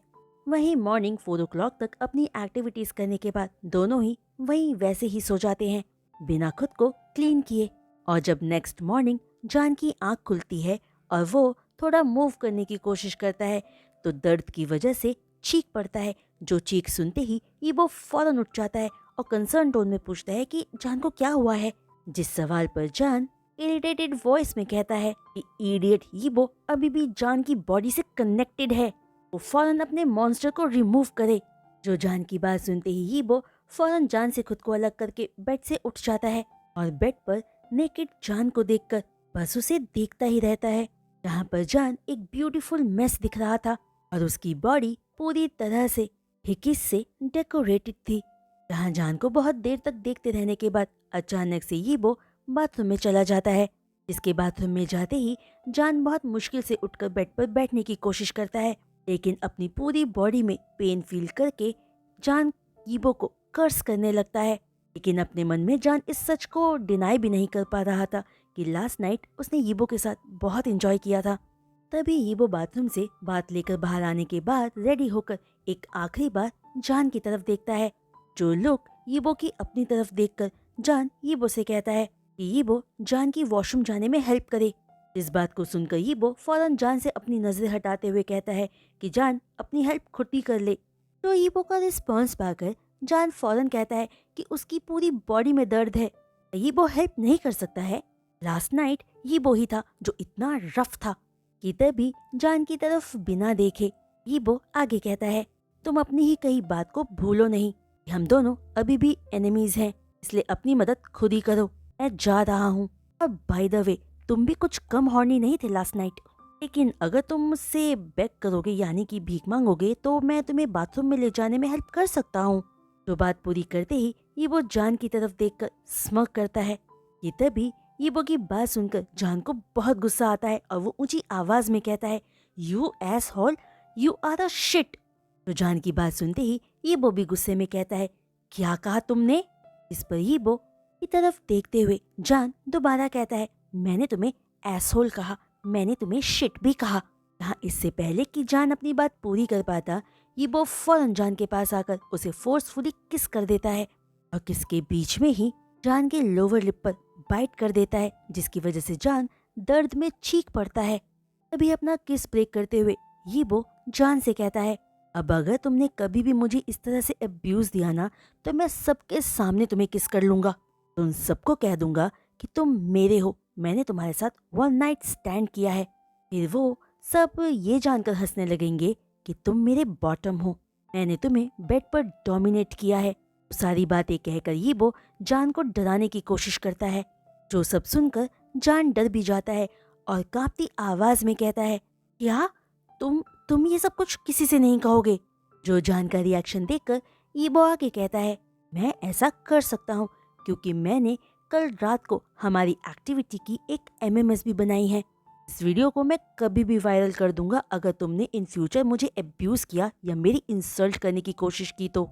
वहीं मॉर्निंग 4 o'clock तक अपनी एक्टिविटीज करने के बाद दोनों ही वहीं वैसे ही सो जाते हैं बिना खुद को क्लीन किए। और जब नेक्स्ट मॉर्निंग जान की आंख खुलती है और वो थोड़ा मूव करने की कोशिश करता है तो दर्द की वजह से चीख पड़ता है। जो चीख सुनते ही यीबो फौरन उठ जाता है और कंसर्न टोन में पूछता है कि जान को क्या हुआ है। जिस सवाल पर जान इरिटेटेड वॉइस में कहता है कि इडियट यीबो अभी भी जान की बॉडी से कनेक्टेड है, वो फौरन अपने मॉन्स्टर को रिमूव करे। जो जान की बात सुनते ही यीबो फौरन जान से खुद को अलग करके बेड से उठ जाता है और बेड पर नेकेड जान को देखकर बस उसे देखता ही रहता है, जहाँ पर जान एक ब्यूटीफुल मेस दिख रहा था और उसकी बॉडी पूरी तरह से हिकिस से डेकोरेटेड थी। जहाँ जान को बहुत देर तक देखते रहने के बाद अचानक से यीबो बाथरूम में चला जाता है, जिसके बाथरूम में जाते ही जान बहुत मुश्किल से उठकर बेड पर बैठने की कोशिश करता है, लेकिन अपनी पूरी बॉडी में पेन फील करके जान यीबो को कर्स करने लगता है। लेकिन अपने मन में जान इस सच को डिनाई भी नहीं कर पा रहा था कि लास्ट नाइट उसने यीबो के साथ बहुत एंजॉय किया था। तभी यीबो बाथरूम से बात लेकर बाहर आने के बाद रेडी होकर एक आखिरी बार जान की तरफ देखता है। जो लुक यीबो की अपनी तरफ देखकर जान यीबो से कहता है कि यीबो जान की वॉशरूम जाने में हेल्प करे। इस बात को सुनकर यीबो फौरन जान से अपनी नजरें हटाते हुए कहता है कि जान अपनी हेल्प खुद ही कर ले। तो यीबो का रिस्पॉन्स पाकर जान फौरन कहता है कि उसकी पूरी बॉडी में दर्द है, यीबो हेल्प नहीं कर सकता है। लास्ट नाइट यीबो ही था जो इतना रफ था। कि तभी जान की तरफ बिना देखे यीबो आगे कहता है तुम अपनी ही कही बात को भूलो नहीं, हम दोनों अभी भी एनिमीज हैं, इसलिए अपनी मदद खुद ही करो, मैं जा रहा हूँ। और बाय द वे तुम भी कुछ कम हॉर्नी नहीं थे लास्ट नाइट, लेकिन अगर तुम मुझसे बेग करोगे यानी कि भीख मांगोगे तो मैं तुम्हें बाथरूम में ले जाने में हेल्प कर सकता हूँ। जो बात पूरी करते ही यीबो जान की तरफ देखकर स्मग करता है। ये तभी यीबो की बात सुनकर जान को बहुत गुस्सा आता है और वो ऊंची आवाज में कहता है you asshole, you are a shit. तो जान की बात सुनते ही यीबो भी गुस्से में कहता है क्या कहा तुमने। इस पर यीबो की तरफ देखते हुए जान दोबारा कहता है मैंने तुम्हें एसहोल कहा, मैंने तुम्हें शिट भी कहा। यहाँ इससे पहले कि जान अपनी बात पूरी कर पाता यीबो फौरन जान के पास आकर उसे फोर्सफुली किस कर देता है और किस के बीच में ही जान के लोअर लिप पर बाइट कर देता है, जिसकी वजह से जान दर्द में चीख पड़ता है। तभी अपना किस ब्रेक करते हुए यीबो जान से कहता है अब अगर तुमने कभी भी मुझे इस तरह से अब्यूज दिया ना तो मैं सबके सामने तुम्हें किस कर लूंगा, तुम सबको कह दूंगा कि तुम मेरे हो, मैंने तुम्हारे साथ वन नाइट स्टैंड किया है। फिर वो सब ये जानकर हंसने लगेंगे कि तुम मेरे बॉटम हो, मैंने तुम्हें बेड पर डोमिनेट किया है। सारी बातें कहकर यीबो जान को डराने की कोशिश करता है। जो सब सुनकर जान डर भी जाता है और कांपती आवाज में कहता है क्या तुम ये सब कुछ किसी से नहीं कहोगे। जो जान का रिएक्शन देखकर यीबो आगे कहता है मैं ऐसा कर सकता हूँ क्योंकि मैंने कल रात को हमारी एक्टिविटी की एक एमएमएस भी बनाई है। इस वीडियो को मैं कभी भी वायरल कर दूंगा अगर तुमने इन फ्यूचर मुझे अब्यूज किया या मेरी इंसल्ट करने की कोशिश की तो।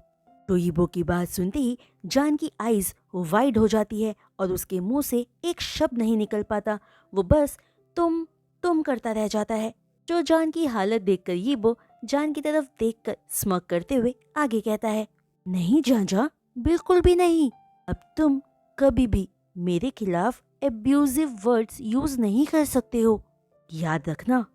यीबो की बात सुनते ही जान की आईज वाइड हो जाती है और उसके मुंह से एक शब्द नहीं निकल पाता, वो बस तुम करता रह जाता है। जो जान की हालत देखकर यीबो जान की तरफ देखकर स्मग करते हुए आगे कहता है नहीं जान, बिल्कुल भी नहीं, अब तुम कभी भी मेरे खिलाफ एब्यूजिव वर्ड्स यूज नहीं कर सकते हो, याद रखना।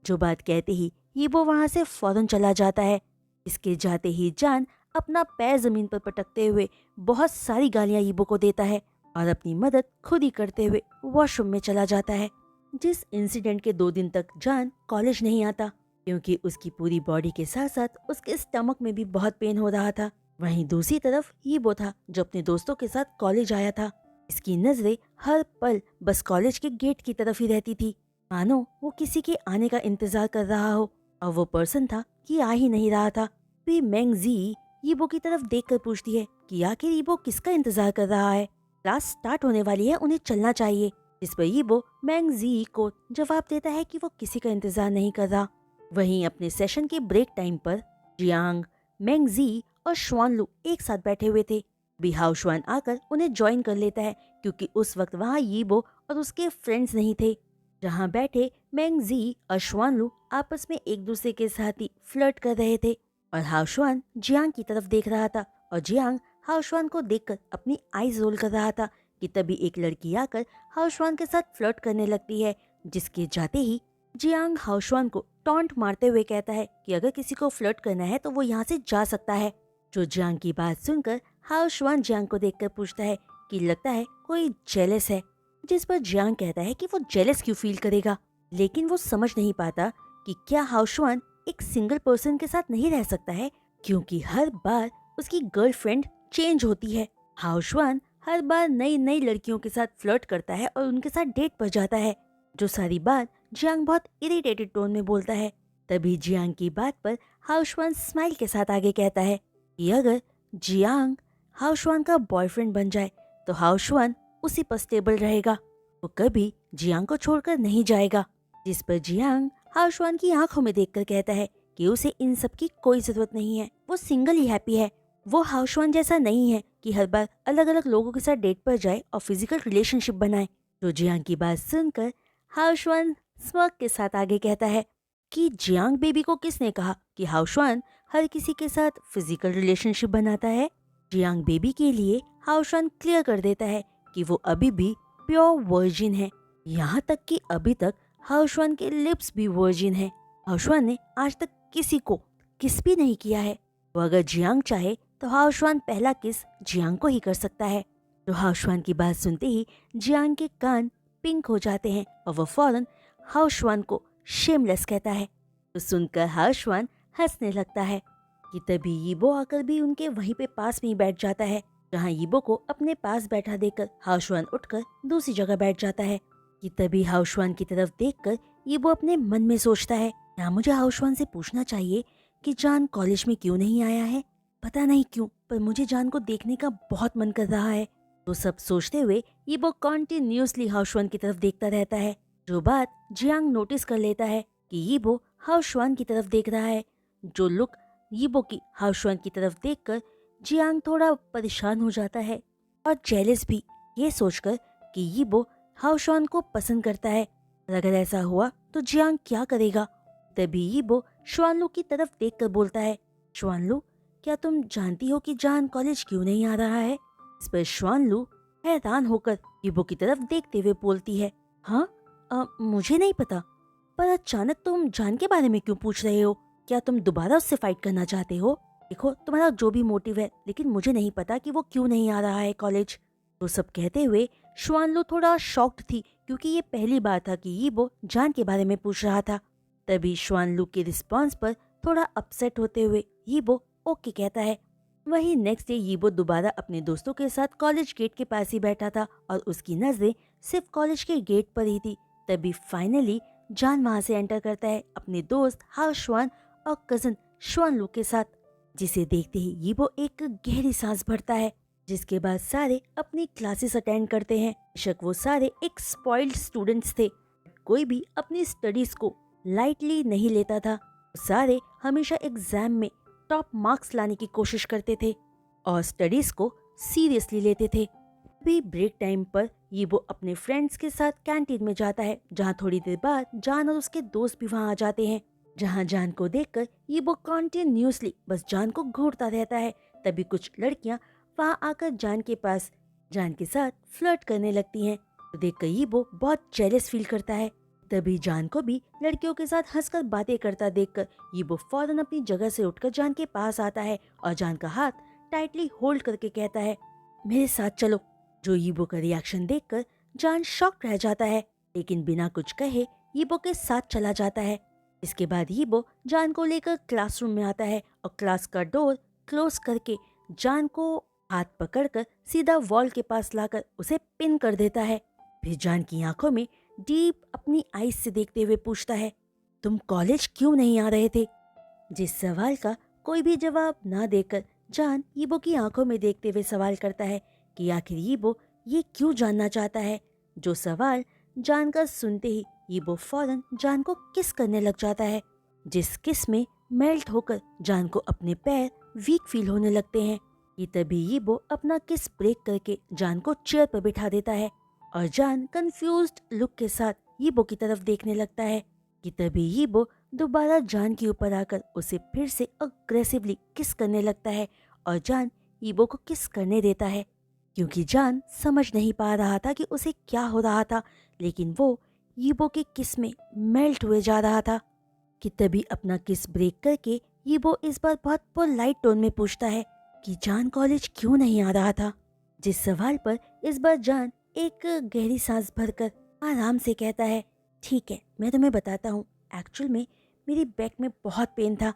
जो बात कहते ही यीबो वहाँ से फौरन चला जाता है। इसके जाते ही जान अपना पैर जमीन पर पटकते हुए बहुत सारी गालियां यीबो को देता है और अपनी मदद खुद ही करते हुए वॉशरूम में चला जाता है। जिस इंसिडेंट के 2 दिन तक जान कॉलेज नहीं आता क्योंकि उसकी पूरी बॉडी के साथ साथ उसके स्टमक में भी बहुत पेन हो रहा था। वहीं दूसरी तरफ यीबो था जो अपने दोस्तों के साथ कॉलेज आया था। इसकी नजरें हर पल बस कॉलेज के गेट की तरफ ही रहती थी, मानो वो किसी के आने का इंतजार कर रहा हो, और वो पर्सन था कि आ ही नहीं रहा था। फिर मैंग जी यीबो की तरफ देखकर पूछती है कि आखिर यीबो किसका इंतजार कर रहा है। क्लास स्टार्ट होने वाली है, उन्हें चलना चाहिए। इस पर यीबो मैंग जी को जवाब देता है कि वो किसी का इंतजार नहीं कर रहा। वहीं अपने सेशन के ब्रेक टाइम पर जियांग, मैंग जी और श्वानलू एक साथ बैठे हुए थे। बिहाव श्वान आकर उन्हें ज्वाइन कर लेता है क्योंकि उस वक्त वहाँ यीबो और उसके फ्रेंड्स नहीं थे। जहाँ बैठे मैंग जी और श्वानलू आपस में एक दूसरे के साथ ही फ्लर्ट कर रहे थे और हाओशुआन जियांग की तरफ देख रहा था और जियांग हाओशुआन को देखकर अपनी आईज रोल कर रहा था कि तभी एक लड़की आकर हाओशुआन के साथ फ्लर्ट करने लगती है, जिसके जाते ही जियांग हाओशुआन को टॉन्ट मारते हुए कहता है कि अगर किसी को फ्लर्ट करना है तो वो यहाँ से जा सकता है। जो जियांग की बात सुनकर हाओशुआन जियांग को देखकर पूछता है कि लगता है कोई जेलस है, जिस पर जियांग कहता है कि वो जेलस क्यों फील करेगा, लेकिन वो समझ नहीं पाता कि क्या हाओशुआन एक सिंगल पर्सन के साथ नहीं रह सकता है क्योंकि हर बार उसकी गर्लफ्रेंड चेंज होती है। हाओशुआन हर बार नई नई लड़कियों के साथ फ्लर्ट करता है और उनके साथ डेट पर जाता है। जो सारी बात जियांग बहुत इरिटेटेड टोन में बोलता है। तभी जियांग की बात पर हाओशुआन स्माइल के साथ आगे कहता है कि अगर जियांग हाओशुआन का बॉयफ्रेंड बन जाए तो हाओशुआन उसी पर स्टेबल रहेगा, वो कभी जियांग को छोड़कर नहीं जाएगा। जिस पर जियांग हाओशुआन की आंखों में देखकर कहता है कि उसे इन सब की कोई जरूरत नहीं है, वो सिंगल ही हैप्पी है। वो हाओशुआन जैसा नहीं है कि हर बार अलग अलग लोगों के साथ डेट पर जाए और फिजिकल रिलेशनशिप बनाए। तो जियांग की बात सुनकर हाओशुआन स्mirk के साथ आगे कहता है कि जियांग बेबी को किसने कहा कि हाओशुआन हर किसी के साथ फिजिकल रिलेशनशिप बनाता है। जियांग बेबी के लिए हाओशुआन क्लियर कर देता है कि वो अभी भी प्योर वर्जिन है, यहाँ तक कि अभी तक हाओशुआन के लिप्स भी वर्जिन है। हाओशुआन ने आज तक किसी को किस भी नहीं किया है। वो अगर जियांग चाहे तो हाओशुआन पहला किस जियांग को ही कर सकता है। तो हाओशुआन की बात सुनते ही जियांग के कान पिंक हो जाते हैं और वो फौरन हाओशुआन को शेमलेस कहता है। तो सुनकर हाओशुआन हंसने लगता है कि तभी यीबो आकर भी उनके वहीं पे पास में ही बैठ जाता है। जहाँ यीबो को अपने पास बैठा देखकर हाओशुआन उठकर दूसरी जगह बैठ जाता है। कि तभी हाओशुआन की तरफ देखकर यीबो अपने मन में सोचता है, क्या मुझे हाओशुआन से पूछना चाहिए कि जान कॉलेज में क्यों नहीं आया है। पता नहीं क्यों पर मुझे जान को देखने का बहुत मन कर रहा है। तो सब सोचते हुए यीबो कॉन्टिन्यूसली हाओशुआन की तरफ देखता रहता है। जो बात जियांग नोटिस कर लेता है कि यीबो हाओशुआन की तरफ देख रहा है। जो लुक यीबो की हाओशुआन की तरफ देखकर जियांग थोड़ा परेशान हो जाता है और जेलस भी, ये सोचकर कि यीबो हाओशुआन को पसंद करता है। और अगर ऐसा हुआ तो जियांग क्या करेगा। तभी यीबो श्वानलू की तरफ देखकर बोलता है, श्वानलू क्या तुम जानती हो कि जान कॉलेज क्यों नहीं आ रहा है। इस पर श्वानलू हैरान होकर यीबो की तरफ देखते हुए बोलती है, हाँ मुझे नहीं पता, पर अचानक तुम जान के बारे में क्यों पूछ रहे हो। क्या तुम दोबारा उससे फाइट करना चाहते हो। देखो तुम्हारा जो भी मोटिव है, लेकिन मुझे नहीं पता कि वो क्यों नहीं आ रहा है कॉलेज। तो सब कहते हुए श्वानलू थोड़ा शॉक्ड थी क्योंकि ये पहली बार था कि यीबो जान के बारे में पूछ रहा था। तभी श्वानलू के रिस्पांस पर थोड़ा अपसेट होते हुए यीबो ओके कहता है। वहीं नेक्स्ट डे यीबो दोबारा अपने दोस्तों के साथ कॉलेज गेट के पास ही बैठा था और उसकी नजरें सिर्फ कॉलेज के गेट पर ही थी। तभी फाइनली जान वहां से एंटर करता है अपने दोस्त हाओशुआन और कजन श्वानलू के साथ, जिसे देखते ही यीबो एक गहरी सांस भरता है। जिसके बाद सारे अपनी क्लासेस अटेंड करते हैं। बेशक वो सारे एक स्पॉइल्ड स्टूडेंट्स थे, कोई भी अपनी स्टडीज को लाइटली नहीं लेता था। सारे हमेशा एग्जाम में टॉप मार्क्स लाने की कोशिश करते थे और स्टडीज को सीरियसली लेते थे। भी ब्रेक टाइम पर यीबो अपने फ्रेंड्स के साथ कैंटीन में जाता है, जहाँ थोड़ी देर बाद जान और उसके दोस्त भी वहाँ आ जाते हैं। जहाँ जान को देखकर यीबो कॉन्टिन्यूसली बस जान को घूरता रहता है। तभी कुछ लड़कियाँ वहाँ आकर जान के पास जान के साथ फ्लर्ट करने लगती हैं। तो देखकर यीबो बहुत जेलस फील करता है। तभी जान को भी लड़कियों के साथ हंसकर बातें करता देखकर यीबो फौरन अपनी जगह से उठकर जान के पास आता है और जान का हाथ टाइटली होल्ड करके कहता है, मेरे साथ चलो। जो यीबो का रिएक्शन देखकर जान शॉक रह जाता है, लेकिन बिना कुछ कहे यीबो के साथ चला जाता है। इसके बाद यीबो जान को लेकर क्लासरूम में आता है और क्लास का डोर क्लोज करके जान को हाथ पकड़कर सीधा वॉल के पास लाकर उसे पिन कर देता है। फिर जान की आंखों में डीप अपनी आईज से देखते हुए पूछता है, तुम कॉलेज क्यों नहीं आ रहे थे? जिस सवाल का कोई भी जवाब ना देकर जान यीबो की आंखों में देखते हुए सवाल करता है कि आखिर यीबो ये क्यों जानना चाहता है। जो सवाल जान का सुनते ही यीबो फौरन जान को किस करने लग जाता है, जिस किस में मेल्ट होकर जान को अपने पैर वीक फील होने लगते हैं। ये तभी यीबो अपना किस ब्रेक करके जान को चेयर पर बिठा देता है और जान कंफ्यूज्ड लुक के साथ यीबो की तरफ देखने लगता है कि तभी यीबो दोबारा जान के ऊपर आकर उसे फिर से अग्रेसिवली किस करने लगता है और जान यीबो को किस करने देता है, क्योंकि जान समझ नहीं पा रहा था कि उसे क्या हो रहा था, लेकिन वो यीबो के किस में मेल्ट हुए जा रहा था। कि तभी अपना किस ब्रेक करके यीबो इस बार बहुत पोलाइट टोन में पूछता है कि जान कॉलेज क्यों नहीं आ रहा था। जिस सवाल पर इस बार जान एक गहरी सांस भरकर आराम से कहता है, ठीक है मैं तुम्हें बताता हूँ, एक्चुअल में मेरी बैक में बहुत पेन था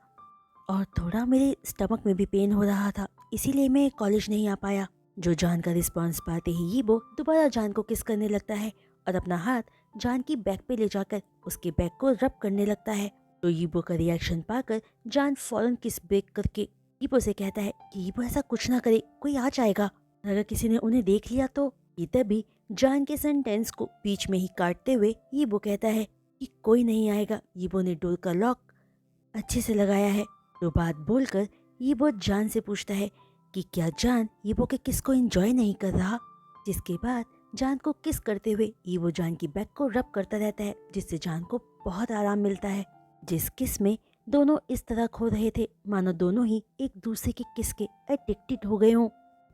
और थोड़ा मेरे स्टमक में भी पेन हो रहा था, इसीलिए मैं कॉलेज नहीं आ पाया। जो जान का रिस्पांस पाते ही यीबो दोबारा जान को किस करने लगता है और अपना हाथ जान की बैक पे ले जाकर उसके बैक को रब करने लगता है। तो यीबो का रिएक्शन पाकर जान फौरन किस ब्रेक करके यीबो से कहता है कि यीबो ऐसा कुछ ना करे, कोई आ जाएगा, अगर किसी ने उन्हें देख लिया तो। ये तभी जान के सेंटेंस को बीच में ही काटते हुए यीबो कहता है कि कोई नहीं आएगा, यीबो ने डोर का लॉक अच्छे से लगाया है। तो बात बोलकर यीबो जान से पूछता है कि क्या जान यीबो के किस को एंजॉय नहीं कर रहा। जिसके बाद जान को किस करते हुए यीबो जान की बैक को रब करता रहता है, जिससे जान को बहुत आराम मिलता है। जिस किस में दोनों इस तरह खो रहे थे मानो दोनों ही एक दूसरे के किस के एडिक्टेड हो गए हों।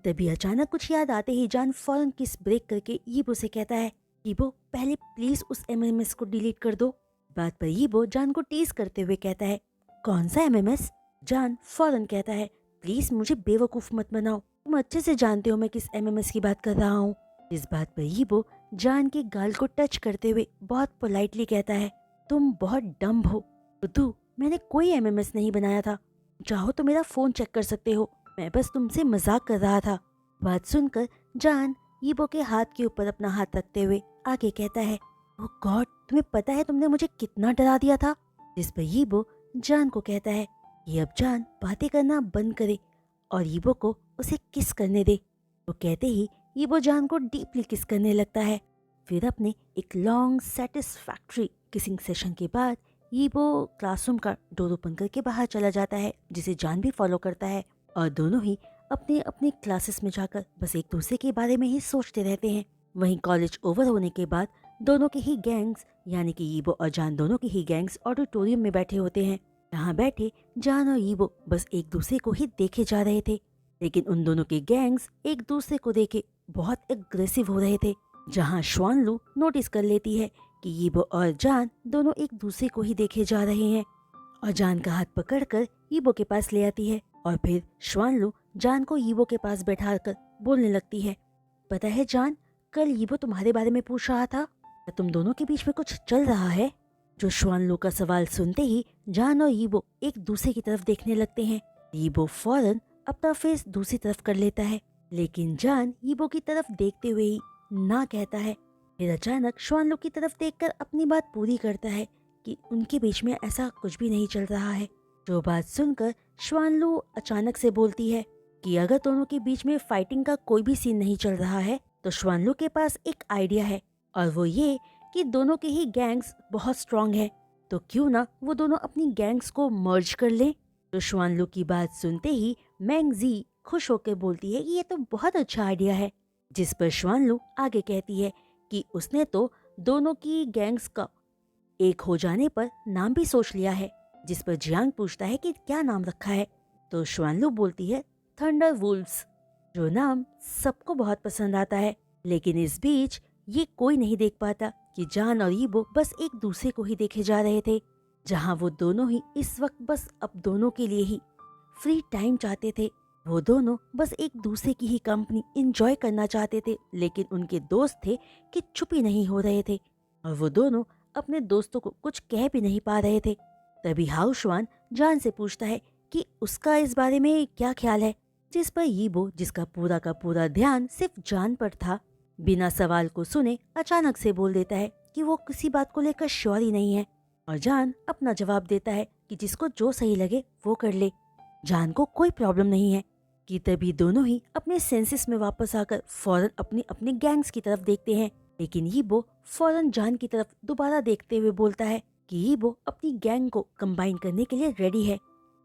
तभी अचानक कुछ याद आते ही जान फौरन किस ब्रेक करके यीबो से कहता है, यीबो पहले प्लीज उस एमएमएस को डिलीट कर दो। बात पर यीबो जान को टीज करते हुए कहता है, कौन सा एमएमएस? जान फौरन कहता है, प्लीज मुझे बेवकूफ मत बनाओ, तुम अच्छे से जानते हो मैं किस एमएमएस की बात कर रहा हूँ। इस बात पर यीबो जान के गाल को टच करते हुए बहुत पोलाइटली कहता है, तुम बहुत डम्ब हो बुद्धू, मैंने कोई एमएमएस नहीं बनाया था, चाहो तो मेरा फोन चेक कर सकते हो, मैं बस तुमसे मजाक कर रहा था। बात सुनकर जान यीबो के हाथ के ऊपर अपना हाथ रखते हुए आगे कहता है, ओह गॉड, तुम्हें पता है तुमने मुझे कितना डरा दिया था। जिस पर यीबो जान को कहता है कि अब जान बातें करना बंद करे और यीबो को उसे किस करने दे। वो कहते ही यीबो जान को डीपली किस करने लगता है। फिर अपने एक लॉन्ग सेटिस्फैक्ट्री किसिंग सेशन के बाद यीबो क्लासरूम का डोर ओपन करके बाहर चला जाता है, जिसे जान भी फॉलो करता है और दोनों ही अपने अपने क्लासेस में जाकर बस एक दूसरे के बारे में ही सोचते रहते हैं। वहीं कॉलेज ओवर होने के बाद दोनों के ही गैंग्स यानी कि यीबो और जान दोनों के ही गैंग्स ऑडिटोरियम में बैठे होते हैं। यहाँ बैठे जान और यीबो बस एक दूसरे को ही देखे जा रहे थे, लेकिन उन दोनों के गैंग्स एक दूसरे को देखे बहुत एग्रेसिव हो रहे थे। जहाँ श्वानलू नोटिस कर लेती है कि यीबो और जान दोनों एक दूसरे को ही देखे जा रहे हैं और जान का हाथ पकड़कर यीबो के पास ले आती है और फिर श्वानलू जान को यीबो के पास बैठाकर बोलने लगती है, पता है जान, कल यीबो तुम्हारे बारे में पूछ रहा था, क्या तुम दोनों के बीच में कुछ चल रहा है? जो श्वानलू का सवाल सुनते ही जान और यीबो एक दूसरे की तरफ देखने लगते हैं। यीबो फौरन अपना फेस दूसरी तरफ कर लेता है, लेकिन जान यीबो की तरफ देखते हुए ही ना कहता है। फिर अचानक श्वानलू की तरफ देखकर अपनी बात पूरी करता है कि उनके बीच में ऐसा कुछ भी नहीं चल रहा है। जो बात सुनकर श्वानलू अचानक से बोलती है कि अगर दोनों के बीच में फाइटिंग का कोई भी सीन नहीं चल रहा है तो श्वानलू के पास एक आइडिया है, और वो ये कि दोनों के ही गैंग्स बहुत स्ट्रांग है, तो क्यों ना वो दोनों अपनी गैंग्स को मर्ज कर लें। तो श्वानलू की बात सुनते ही मैंगजी खुश होकर बोलती है कि ये तो बहुत अच्छा आइडिया है। जिस पर श्वानलू आगे कहती है कि उसने तो दोनों की गैंग्स का एक हो जाने पर नाम भी सोच लिया है। जिस पर जियांग पूछता है कि क्या नाम रखा है, तो श्वानलू बोलती है थंडर वुल्व्स, जो नाम सबको बहुत पसंद आता है। लेकिन इस बीच ये कोई नहीं देख पाता कि जान और ईबो बस एक दूसरे को ही देखे जा रहे थे, जहां वो दोनों ही इस वक्त बस अब दोनों के लिए ही फ्री टाइम चाहते थे। वो दोनों बस एक दूसरे की ही कंपनी एंजॉय करना चाहते थे, लेकिन उनके दोस्त थे कि चुप ही नहीं हो रहे थे और वो दोनों अपने दोस्तों को कुछ कह भी नहीं पा रहे थे। तभी हाउसवान जान से पूछता है कि उसका इस बारे में क्या ख्याल है, जिस पर यीबो, जिसका पूरा का पूरा ध्यान सिर्फ जान पर था, बिना सवाल को सुने अचानक से बोल देता है कि वो किसी बात को लेकर श्योर ही नहीं है। और जान अपना जवाब देता है कि जिसको जो सही लगे वो कर ले, जान को कोई प्रॉब्लम नहीं है। कि तभी दोनों ही अपने सेंसेस में वापस आकर फौरन अपने अपने गैंग्स की तरफ देखते हैं, लेकिन यीबो फौरन जान की तरफ दोबारा देखते हुए बोलता है कि यीबो अपनी गैंग को कंबाइन करने के लिए रेडी है।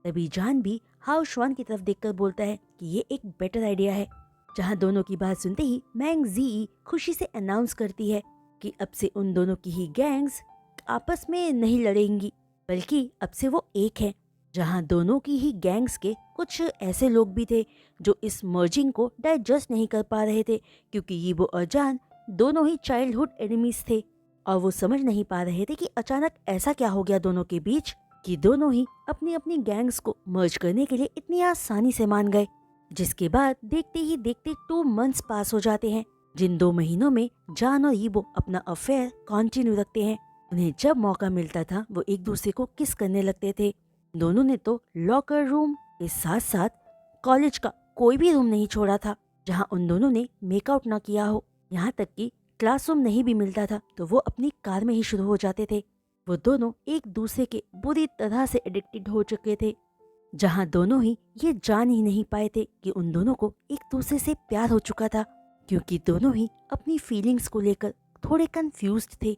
तभी जान भी हाउसवान की तरफ देखकर बोलता है कि ये एक बेटर आइडिया है। जहां दोनों की बात सुनते ही मैंग जी खुशी से अनाउंस करती है कि अब से उन दोनों की ही गैंग्स आपस में नहीं लड़ेंगी, बल्कि अब से वो एक है। जहां दोनों की ही गैंग्स के कुछ ऐसे लोग भी थे जो इस मर्जिंग को डाइजेस्ट नहीं कर पा रहे थे, क्योंकि यीबो और जान दोनों ही चाइल्डहुड एनिमीज थे और वो समझ नहीं पा रहे थे कि अचानक ऐसा क्या हो गया दोनों के बीच कि दोनों ही अपनी अपनी गैंग्स को मर्ज करने के लिए इतनी आसानी से मान गए। जिसके बाद देखते ही देखते 2 मंथ्स पास हो जाते हैं, जिन 2 महीनों में जान और यीबो अपना अफेयर कंटिन्यू रखते हैं। उन्हें जब मौका मिलता था वो एक दूसरे को किस करने लगते थे। दोनों ने तो लॉकर रूम के साथ साथ कॉलेज का कोई भी रूम नहीं छोड़ा था जहां उन दोनों ने मेकआउट ना किया हो। यहाँ तक कि क्लासरूम नहीं भी मिलता था तो वो अपनी कार में ही शुरू हो जाते थे। वो दोनों एक दूसरे के बुरी तरह से एडिक्टेड हो चुके थे, जहां दोनों ही ये जान ही नहीं पाए थे कि उन दोनों को एक दूसरे से प्यार हो चुका था, क्योंकि दोनों ही अपनी फीलिंग्स को लेकर थोड़े कंफ्यूज्ड थे।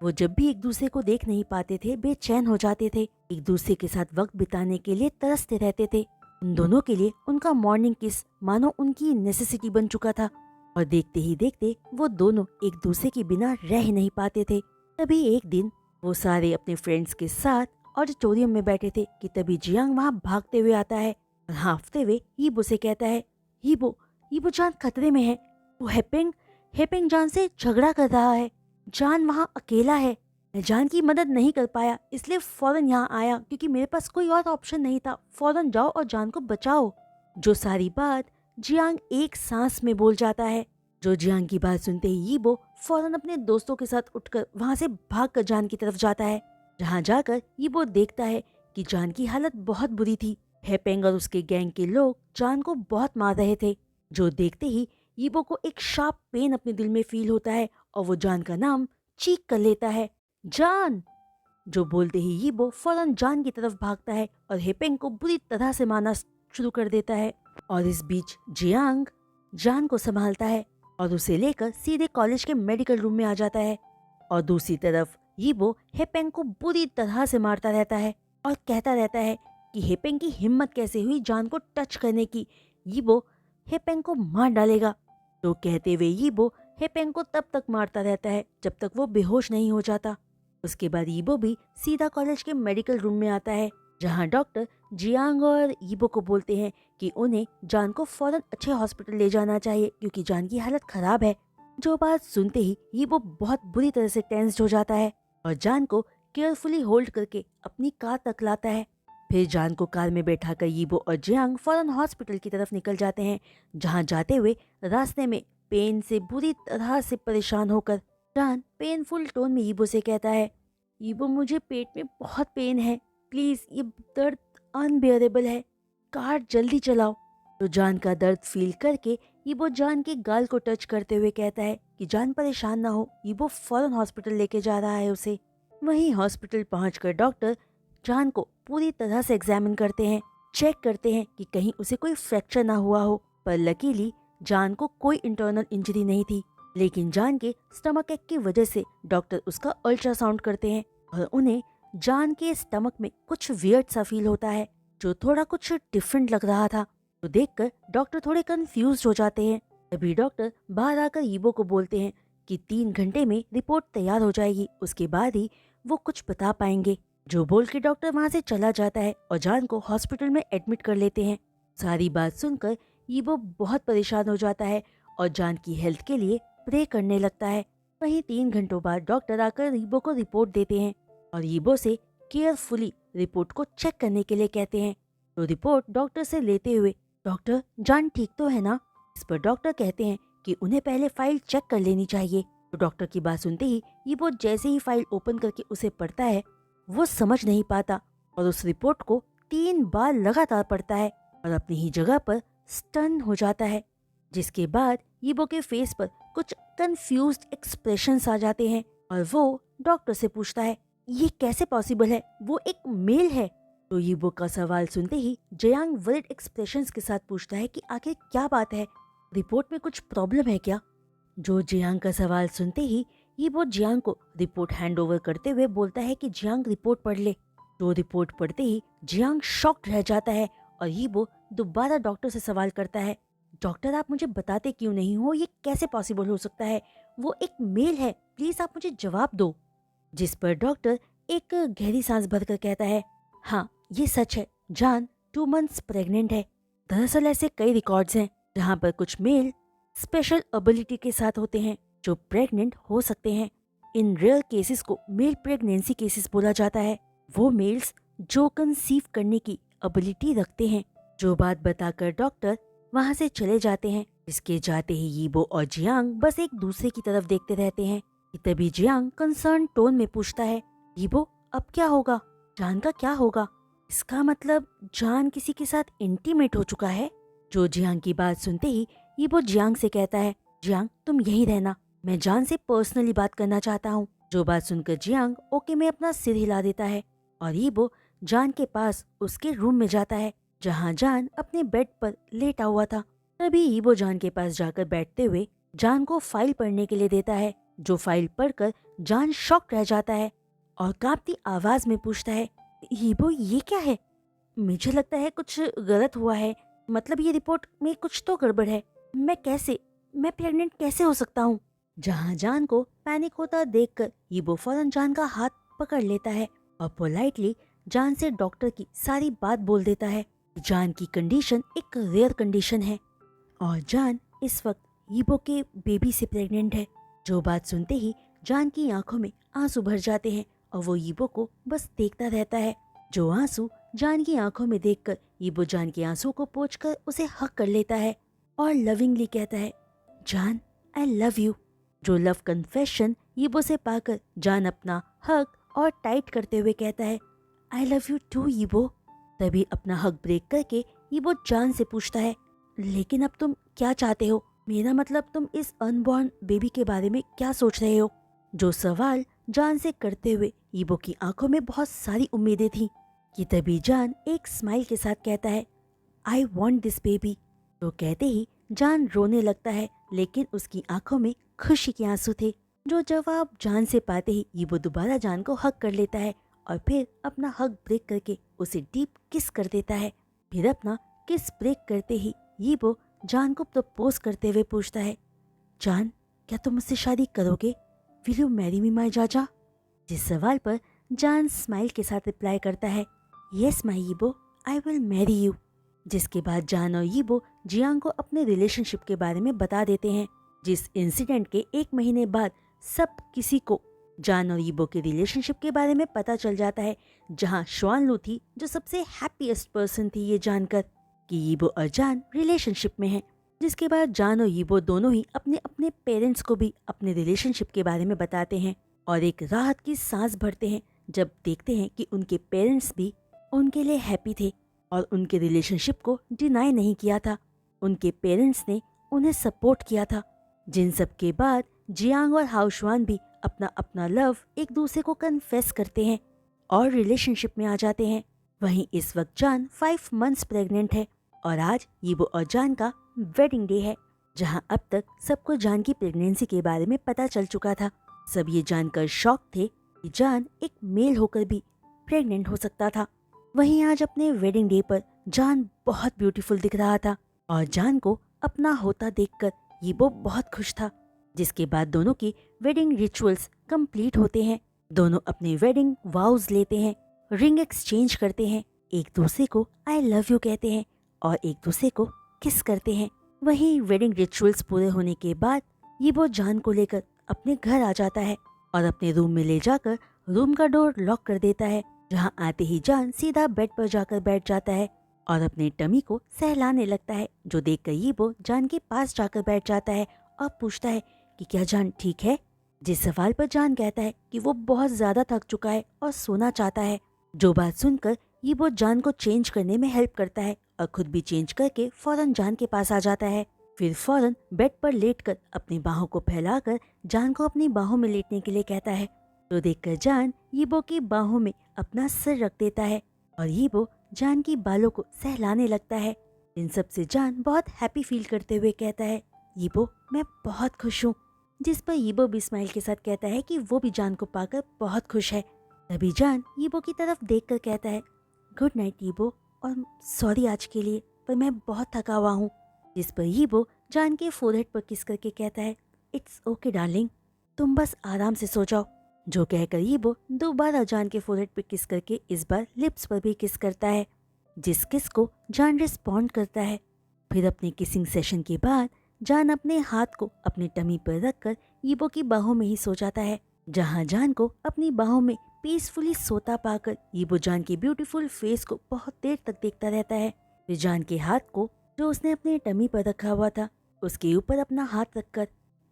वो जब भी एक दूसरे को देख नहीं पाते थे बेचैन हो जाते थे, एक दूसरे के साथ वक्त बिताने के लिए तरसते रहते थे। उन दोनों के लिए उनका मॉर्निंग किस मानो उनकी नेसेसिटी बन चुका था और देखते ही देखते वो दोनों एक दूसरे के बिना रह ही नहीं पाते थे। तभी एक दिन वो सारे अपने फ्रेंड्स के साथ ऑडिटोरियम में बैठे थे कि तभी जियांग वहां भागते हुए आता है और हाँफते हुए यीबो से कहता है, यीबो, यीबो जान खतरे में है। वो हेपेंग जान से झगड़ा कर रहा है। जान वहाँ अकेला है। मैं जान की मदद नहीं कर पाया, इसलिए फौरन यहाँ आया क्योंकि मेरे पास कोई और ऑप्शन नहीं था। फौरन जाओ और जान को बचाओ। जो सारी बात जियांग एक सांस में बोल जाता है। जो जियांग की बात सुनते ही यीबो फौरन अपने दोस्तों के साथ उठकर वहां से भागकर जान की तरफ जाता है। जहाँ जाकर यीबो देखता है कि जान की हालत बहुत बुरी थी। हेपेंग और उसके गैंग के लोग जान को बहुत मार रहे थे। जो देखते ही यीबो को एक शार्प पेन अपने दिल में फील होता है और वो जान का नाम चीख कर लेता है, जान। जो बोलते ही यीबो फौरन जान की तरफ भागता है और हेपेंग को बुरी तरह से मारना शुरू कर देता है। और इस बीच जियांग जान को संभालता है और उसे लेकर सीधे कॉलेज के मेडिकल रूम में आ जाता है। और दूसरी तरफ यीबो हेपेंग को बुरी तरह से मारता रहता है और कहता रहता है कि हेपेंग की हिम्मत कैसे हुई जान को टच करने की, यीबो हेपेंग को मार डालेगा। तो कहते हुए यीबो हेपेंग को तब तक मारता रहता है जब तक वो बेहोश नहीं हो जाता। उसके बाद यीबो भी सीधा कॉलेज के मेडिकल रूम में आता है, जहां डॉक्टर जियांग और यीबो को बोलते हैं कि उन्हें जान को फौरन अच्छे हॉस्पिटल ले जाना चाहिए क्योंकि जान की हालत खराब है। जो बात सुनते ही यीबो बहुत बुरी तरह से टेंस्ड हो जाता है और जान को केयरफुली होल्ड करके अपनी कार तक लाता है। फिर जान को कार में बैठाकर यीबो और जियांग फौरन हॉस्पिटल की तरफ निकल जाते हैं, जहां जाते हुए रास्ते में पेन से बुरी तरह से परेशान होकर जान पेनफुल टोन में यीबो से कहता है, यीबो मुझे पेट में बहुत पेन है, प्लीज ये दर्द अनबेयरेबल है, कार जल्दी चलाओ। तो जान का दर्द फील करके यीबो जान के गाल को टच करते हुए कहता है कि जान परेशान ना हो, यीबो फौरन हॉस्पिटल लेके जा रहा है उसे। वहीं हॉस्पिटल पहुंचकर डॉक्टर जान को पूरी तरह से एग्जामिन करते हैं, चेक करते हैं कि कहीं उसे कोई फ्रैक्चर ना हुआ हो। पर लकीली जान को कोई इंटरनल इंजरी नहीं थी, लेकिन जान के स्टमक एक की वजह से डॉक्टर उसका अल्ट्रासाउंड करते हैं और उन्हें जान के स्टमक में कुछ वियर्ड सा फील होता है जो थोड़ा कुछ डिफरेंट लग रहा था। तो देखकर डॉक्टर थोड़े कंफ्यूज हो जाते हैं। तभी डॉक्टर बाहर आकर यीबो को बोलते हैं कि 3 घंटे में रिपोर्ट तैयार हो जाएगी, उसके बाद ही वो कुछ बता पाएंगे। जो बोल के डॉक्टर वहां से चला जाता है और जान को हॉस्पिटल में एडमिट कर लेते हैं। सारी बात सुनकर यीबो बहुत परेशान हो जाता है और जान की हेल्थ के लिए प्रे करने लगता है। वहीं 3 घंटों बाद डॉक्टर आकर यीबो को रिपोर्ट देते हैं और यीबो से केयरफुली रिपोर्ट को चेक करने के लिए कहते हैं। तो रिपोर्ट डॉक्टर से लेते हुए, डॉक्टर जान ठीक तो है ना? इस पर डॉक्टर कहते हैं कि उन्हें पहले फाइल चेक कर लेनी चाहिए। तो डॉक्टर की बात सुनते ही यीबो जैसे ही फाइल ओपन करके उसे पढ़ता है, वो समझ नहीं पाता और उस रिपोर्ट को 3 बार लगातार पढ़ता है और अपनी ही जगह पर स्टन हो जाता है। जिसके बाद यीबो के फेस पर कुछ कंफ्यूज्ड एक्सप्रेशंस आ जाते हैं और वो डॉक्टर से पूछता है ये कैसे पॉसिबल है, वो एक मेल है। तो यीबो का सवाल सुनते ही जयांग वर्ड एक्सप्रेशंस के साथ पूछता है कि आखिर क्या बात है, रिपोर्ट में कुछ प्रॉब्लम है क्या? जो जियांग का सवाल सुनते ही यीबो जियांग को रिपोर्ट हैंड ओवर करते हुए बोलता है कि जियांग रिपोर्ट पढ़ ले। तो रिपोर्ट पढ़ते ही जियांग शॉक्ड रह जाता है और यीबो दोबारा डॉक्टर से सवाल करता है, डॉक्टर आप मुझे बताते क्यों नहीं हो, ये कैसे पॉसिबल हो सकता है, वो एक मेल है, प्लीज आप मुझे जवाब दो। जिस पर डॉक्टर एक गहरी सांस भरकर कहता है, हाँ ये सच है, जान 2 मंथ्स प्रेग्नेंट है। दरअसल ऐसे कई रिकॉर्ड्स हैं जहाँ पर कुछ मेल स्पेशल एबिलिटी के साथ होते हैं जो प्रेग्नेंट हो सकते हैं। इन रेयर केसेस को मेल प्रेगनेंसी केसेस बोला जाता है। वो मेल्स जो कंसीव करने की एबिलिटी रखते हैं। जो बात बताकर डॉक्टर वहाँ से चले जाते हैं। इसके जाते ही यीबो और जियांग बस एक दूसरे की तरफ देखते रहते हैं कि तभी जियांग कंसर्न टोन में पूछता है, यीबो अब क्या होगा, जान का क्या होगा? इसका मतलब जान किसी के साथ इंटीमेट हो चुका है। जो जियांग की बात सुनते ही यीबो जियांग से कहता है, जियांग तुम यहीं रहना, मैं जान से पर्सनली बात करना चाहता हूँ। जो बात सुनकर जियांग ओके में अपना सिर हिला देता है और यीबो जान के पास उसके रूम में जाता है जहाँ जान अपने बेड पर लेटा हुआ था। तभी यीबो जान के पास जाकर बैठते हुए जान को फाइल पढ़ने के लिए देता है। जो फाइल पढ़कर जान शॉक रह जाता है और कांपती आवाज में पूछता है, यीबो ये क्या है? मुझे लगता है कुछ गलत हुआ है, मतलब ये रिपोर्ट में कुछ तो गड़बड़ है। मैं प्रेग्नेंट कैसे हो सकता हूँ? जहाँ जान को पैनिक होता देखकर यीबो फौरन जान का हाथ पकड़ लेता है और पोलाइटली जान से डॉक्टर की सारी बात बोल देता है। जान की कंडीशन एक रेयर कंडीशन है और जान इस वक्त यीबो के बेबी से प्रेग्नेंट है। जो बात सुनते ही जान की आंखों में आंसू भर जाते हैं और वो यीबो को बस देखता रहता है। जो आंसू जान की आंखों में देखकर यीबो जान के आंसू को पोंछकर उसे हग कर लेता है और लविंगली कहता है, जान आई लव यू। जो लव कन्फेशन यीबो से पाकर जान अपना हग और टाइट करते हुए कहता है, आई लव यू टू यीबो। तभी अपना हग ब्रेक करके यीबो जान से पूछता है, लेकिन अब तुम क्या चाहते हो? मेरा मतलब तुम इस अनबॉर्न बेबी के बारे में क्या सोच रहे हो? जो सवाल जान से करते हुए यीबो की आंखों में बहुत सारी उम्मीदें थी कि तभी जान एक स्माइल के साथ कहता है, आई वॉन्ट दिस बेबी। तो कहते ही जान रोने लगता है लेकिन उसकी आंखों में खुशी के आंसू थे। जो जवाब जान से पाते ही यीबो दोबारा जान को हग कर लेता है और फिर अपना हग ब्रेक करके उसे डीप किस कर देता है। फिर अपना किस ब्रेक करते ही यीबो जान को प्रपोज करते हुए पूछता है, जान क्या तुम मुझसे शादी करोगे? Will you marry me my जाजा? जिस सवाल पर जान स्माइल के साथ रिप्लाई करता है, yes my Yibo, I will marry you. जिसके बाद जान और यीबो जियांग को अपने रिलेशनशिप के बारे में बता देते हैं। जिस इंसिडेंट के 1 महीने बाद सब किसी को जान और यीबो के रिलेशनशिप के बारे में पता चल जाता है, जहां श्वान लू थी जो सबसे हैप्पीएस्ट पर्सन थी ये जानकर कि यीबो और जान रिलेशनशिप में हैं। जिसके बाद जान और यीबो दोनों ही अपने अपने पेरेंट्स को भी अपने रिलेशनशिप के बारे में बताते हैं और एक राहत की सांस भरते हैं जब देखते हैं कि उनके पेरेंट्स भी उनके लिए हैप्पी थे और उनके रिलेशनशिप को डिनाई नहीं किया था। उनके पेरेंट्स ने उन्हें सपोर्ट किया था। जिन सब के बाद जियांग और हाउशवान भी अपना अपना लव एक दूसरे को कन्फेस करते हैं और रिलेशनशिप में आ जाते हैं। वहीं इस वक्त जान 5 मंथ्स प्रेग्नेंट है और आज यीबो और जान का वेडिंग डे है, जहां अब तक सबको जान की प्रेगनेंसी के बारे में पता चल चुका था। सब ये जानकर शॉक थे कि जान एक मेल होकर भी प्रेग्नेंट हो सकता था। वहीं आज अपने वेडिंग डे पर जान बहुत ब्यूटीफुल दिख रहा था और जान को अपना होता देखकर यीबो बहुत खुश था। जिसके बाद दोनों की वेडिंग रिचुअल्स कंप्लीट होते हैं। दोनों अपने वेडिंग वाउज लेते हैं, रिंग एक्सचेंज करते हैं, एक दूसरे को आई लव यू कहते हैं और एक दूसरे को किस करते हैं। वहीं वेडिंग रिचुअल्स पूरे होने के बाद यीबो जान को लेकर अपने घर आ जाता है और अपने रूम में ले जाकर रूम का डोर लॉक कर देता है। जहाँ आते ही जान सीधा बेड पर जाकर बैठ जाता है और अपने टमी को सहलाने लगता है, जो देखकर यीबो जान के पास जाकर बैठ जाता है और पूछता है कि क्या जान ठीक है। जिस सवाल पर जान कहता है कि वो बहुत ज्यादा थक चुका है और सोना चाहता है। जो बात सुनकर यीबो जान को चेंज करने में हेल्प करता है और खुद भी चेंज करके फौरन जान के पास आ जाता है। फिर फौरन बेड पर लेटकर अपनी बाहों को फैलाकर जान को अपनी बाहों में लेटने के लिए कहता है। तो देखकर जान यीबो की बाहों में अपना सिर रख देता है और यीबो जान की बालों को सहलाने लगता है। इन सब से जान बहुत हैप्पी फील करते हुए कहता है, यीबो मैं बहुत खुश हूँ। जिस पर यीबो भी स्माइल के साथ कहता है कि वो भी जान को पाकर बहुत खुश है। तभी जान यीबो की तरफ देखकर कहता है, गुड नाइट यीबो, और सॉरी आज के लिए, पर मैं बहुत थका हुआ हूँ। जिस पर यीबो जान के फोरहेड पर किस करके कहता है, इट्स ओके डार्लिंग, तुम बस आराम से सो जाओ। जो कहकर यीबो दोबारा जान के फोरहेड पर किस करके इस बार लिप्स पर भी किस करता है, जिस किस को जान रिस्पॉन्ड करता है। फिर अपने किसिंग सेशन के बाद जान अपने हाथ को अपने टमी पर रखकर यीबो की बाहों में ही सो जाता है, जहां जान को अपनी बाहों में पीसफुली सोता पाकर यीबो जान की ब्यूटीफुल फेस को बहुत देर तक देखता रहता है। फिर जान के हाथ को जो उसने अपने टमी पर रखा हुआ था उसके ऊपर अपना हाथ रखकर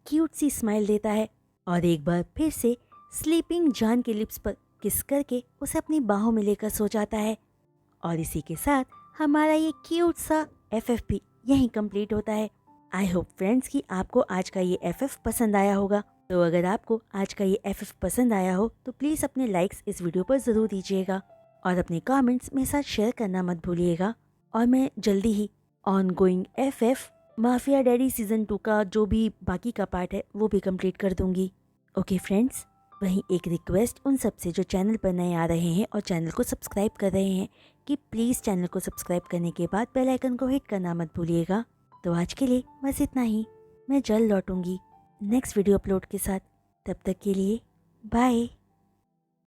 क्यूट सी स्माइल देता है और एक बार फिर से स्लीपिंग जान के लिप्स पर किस करके उसे अपनी बाहों में लेकर सो जाता है। और इसी के साथ हमारा ये क्यूट सा FFP यहीं कंप्लीट होता है। आई होप फ्रेंड्स कि आपको आज का ये FF पसंद आया होगा। तो अगर आपको आज का ये FF पसंद आया हो तो प्लीज़ अपने लाइक्स इस वीडियो पर ज़रूर दीजिएगा और अपने कमेंट्स मेरे साथ शेयर करना मत भूलिएगा। और मैं जल्दी ही ongoing FF mafia daddy season 2 का जो भी बाकी का पार्ट है वो भी कंप्लीट कर दूंगी। ओके फ्रेंड्स, वहीं एक रिक्वेस्ट उन सब से जो चैनल पर नए आ रहे हैं और चैनल को सब्सक्राइब कर रहे हैं कि प्लीज़ चैनल को सब्सक्राइब करने के बाद बेल आइकन को हिट करना मत भूलिएगा। तो आज के लिए बस इतना ही। मैं जल्द लौटूंगी नेक्स्ट वीडियो अपलोड के साथ। तब तक के लिए बाय।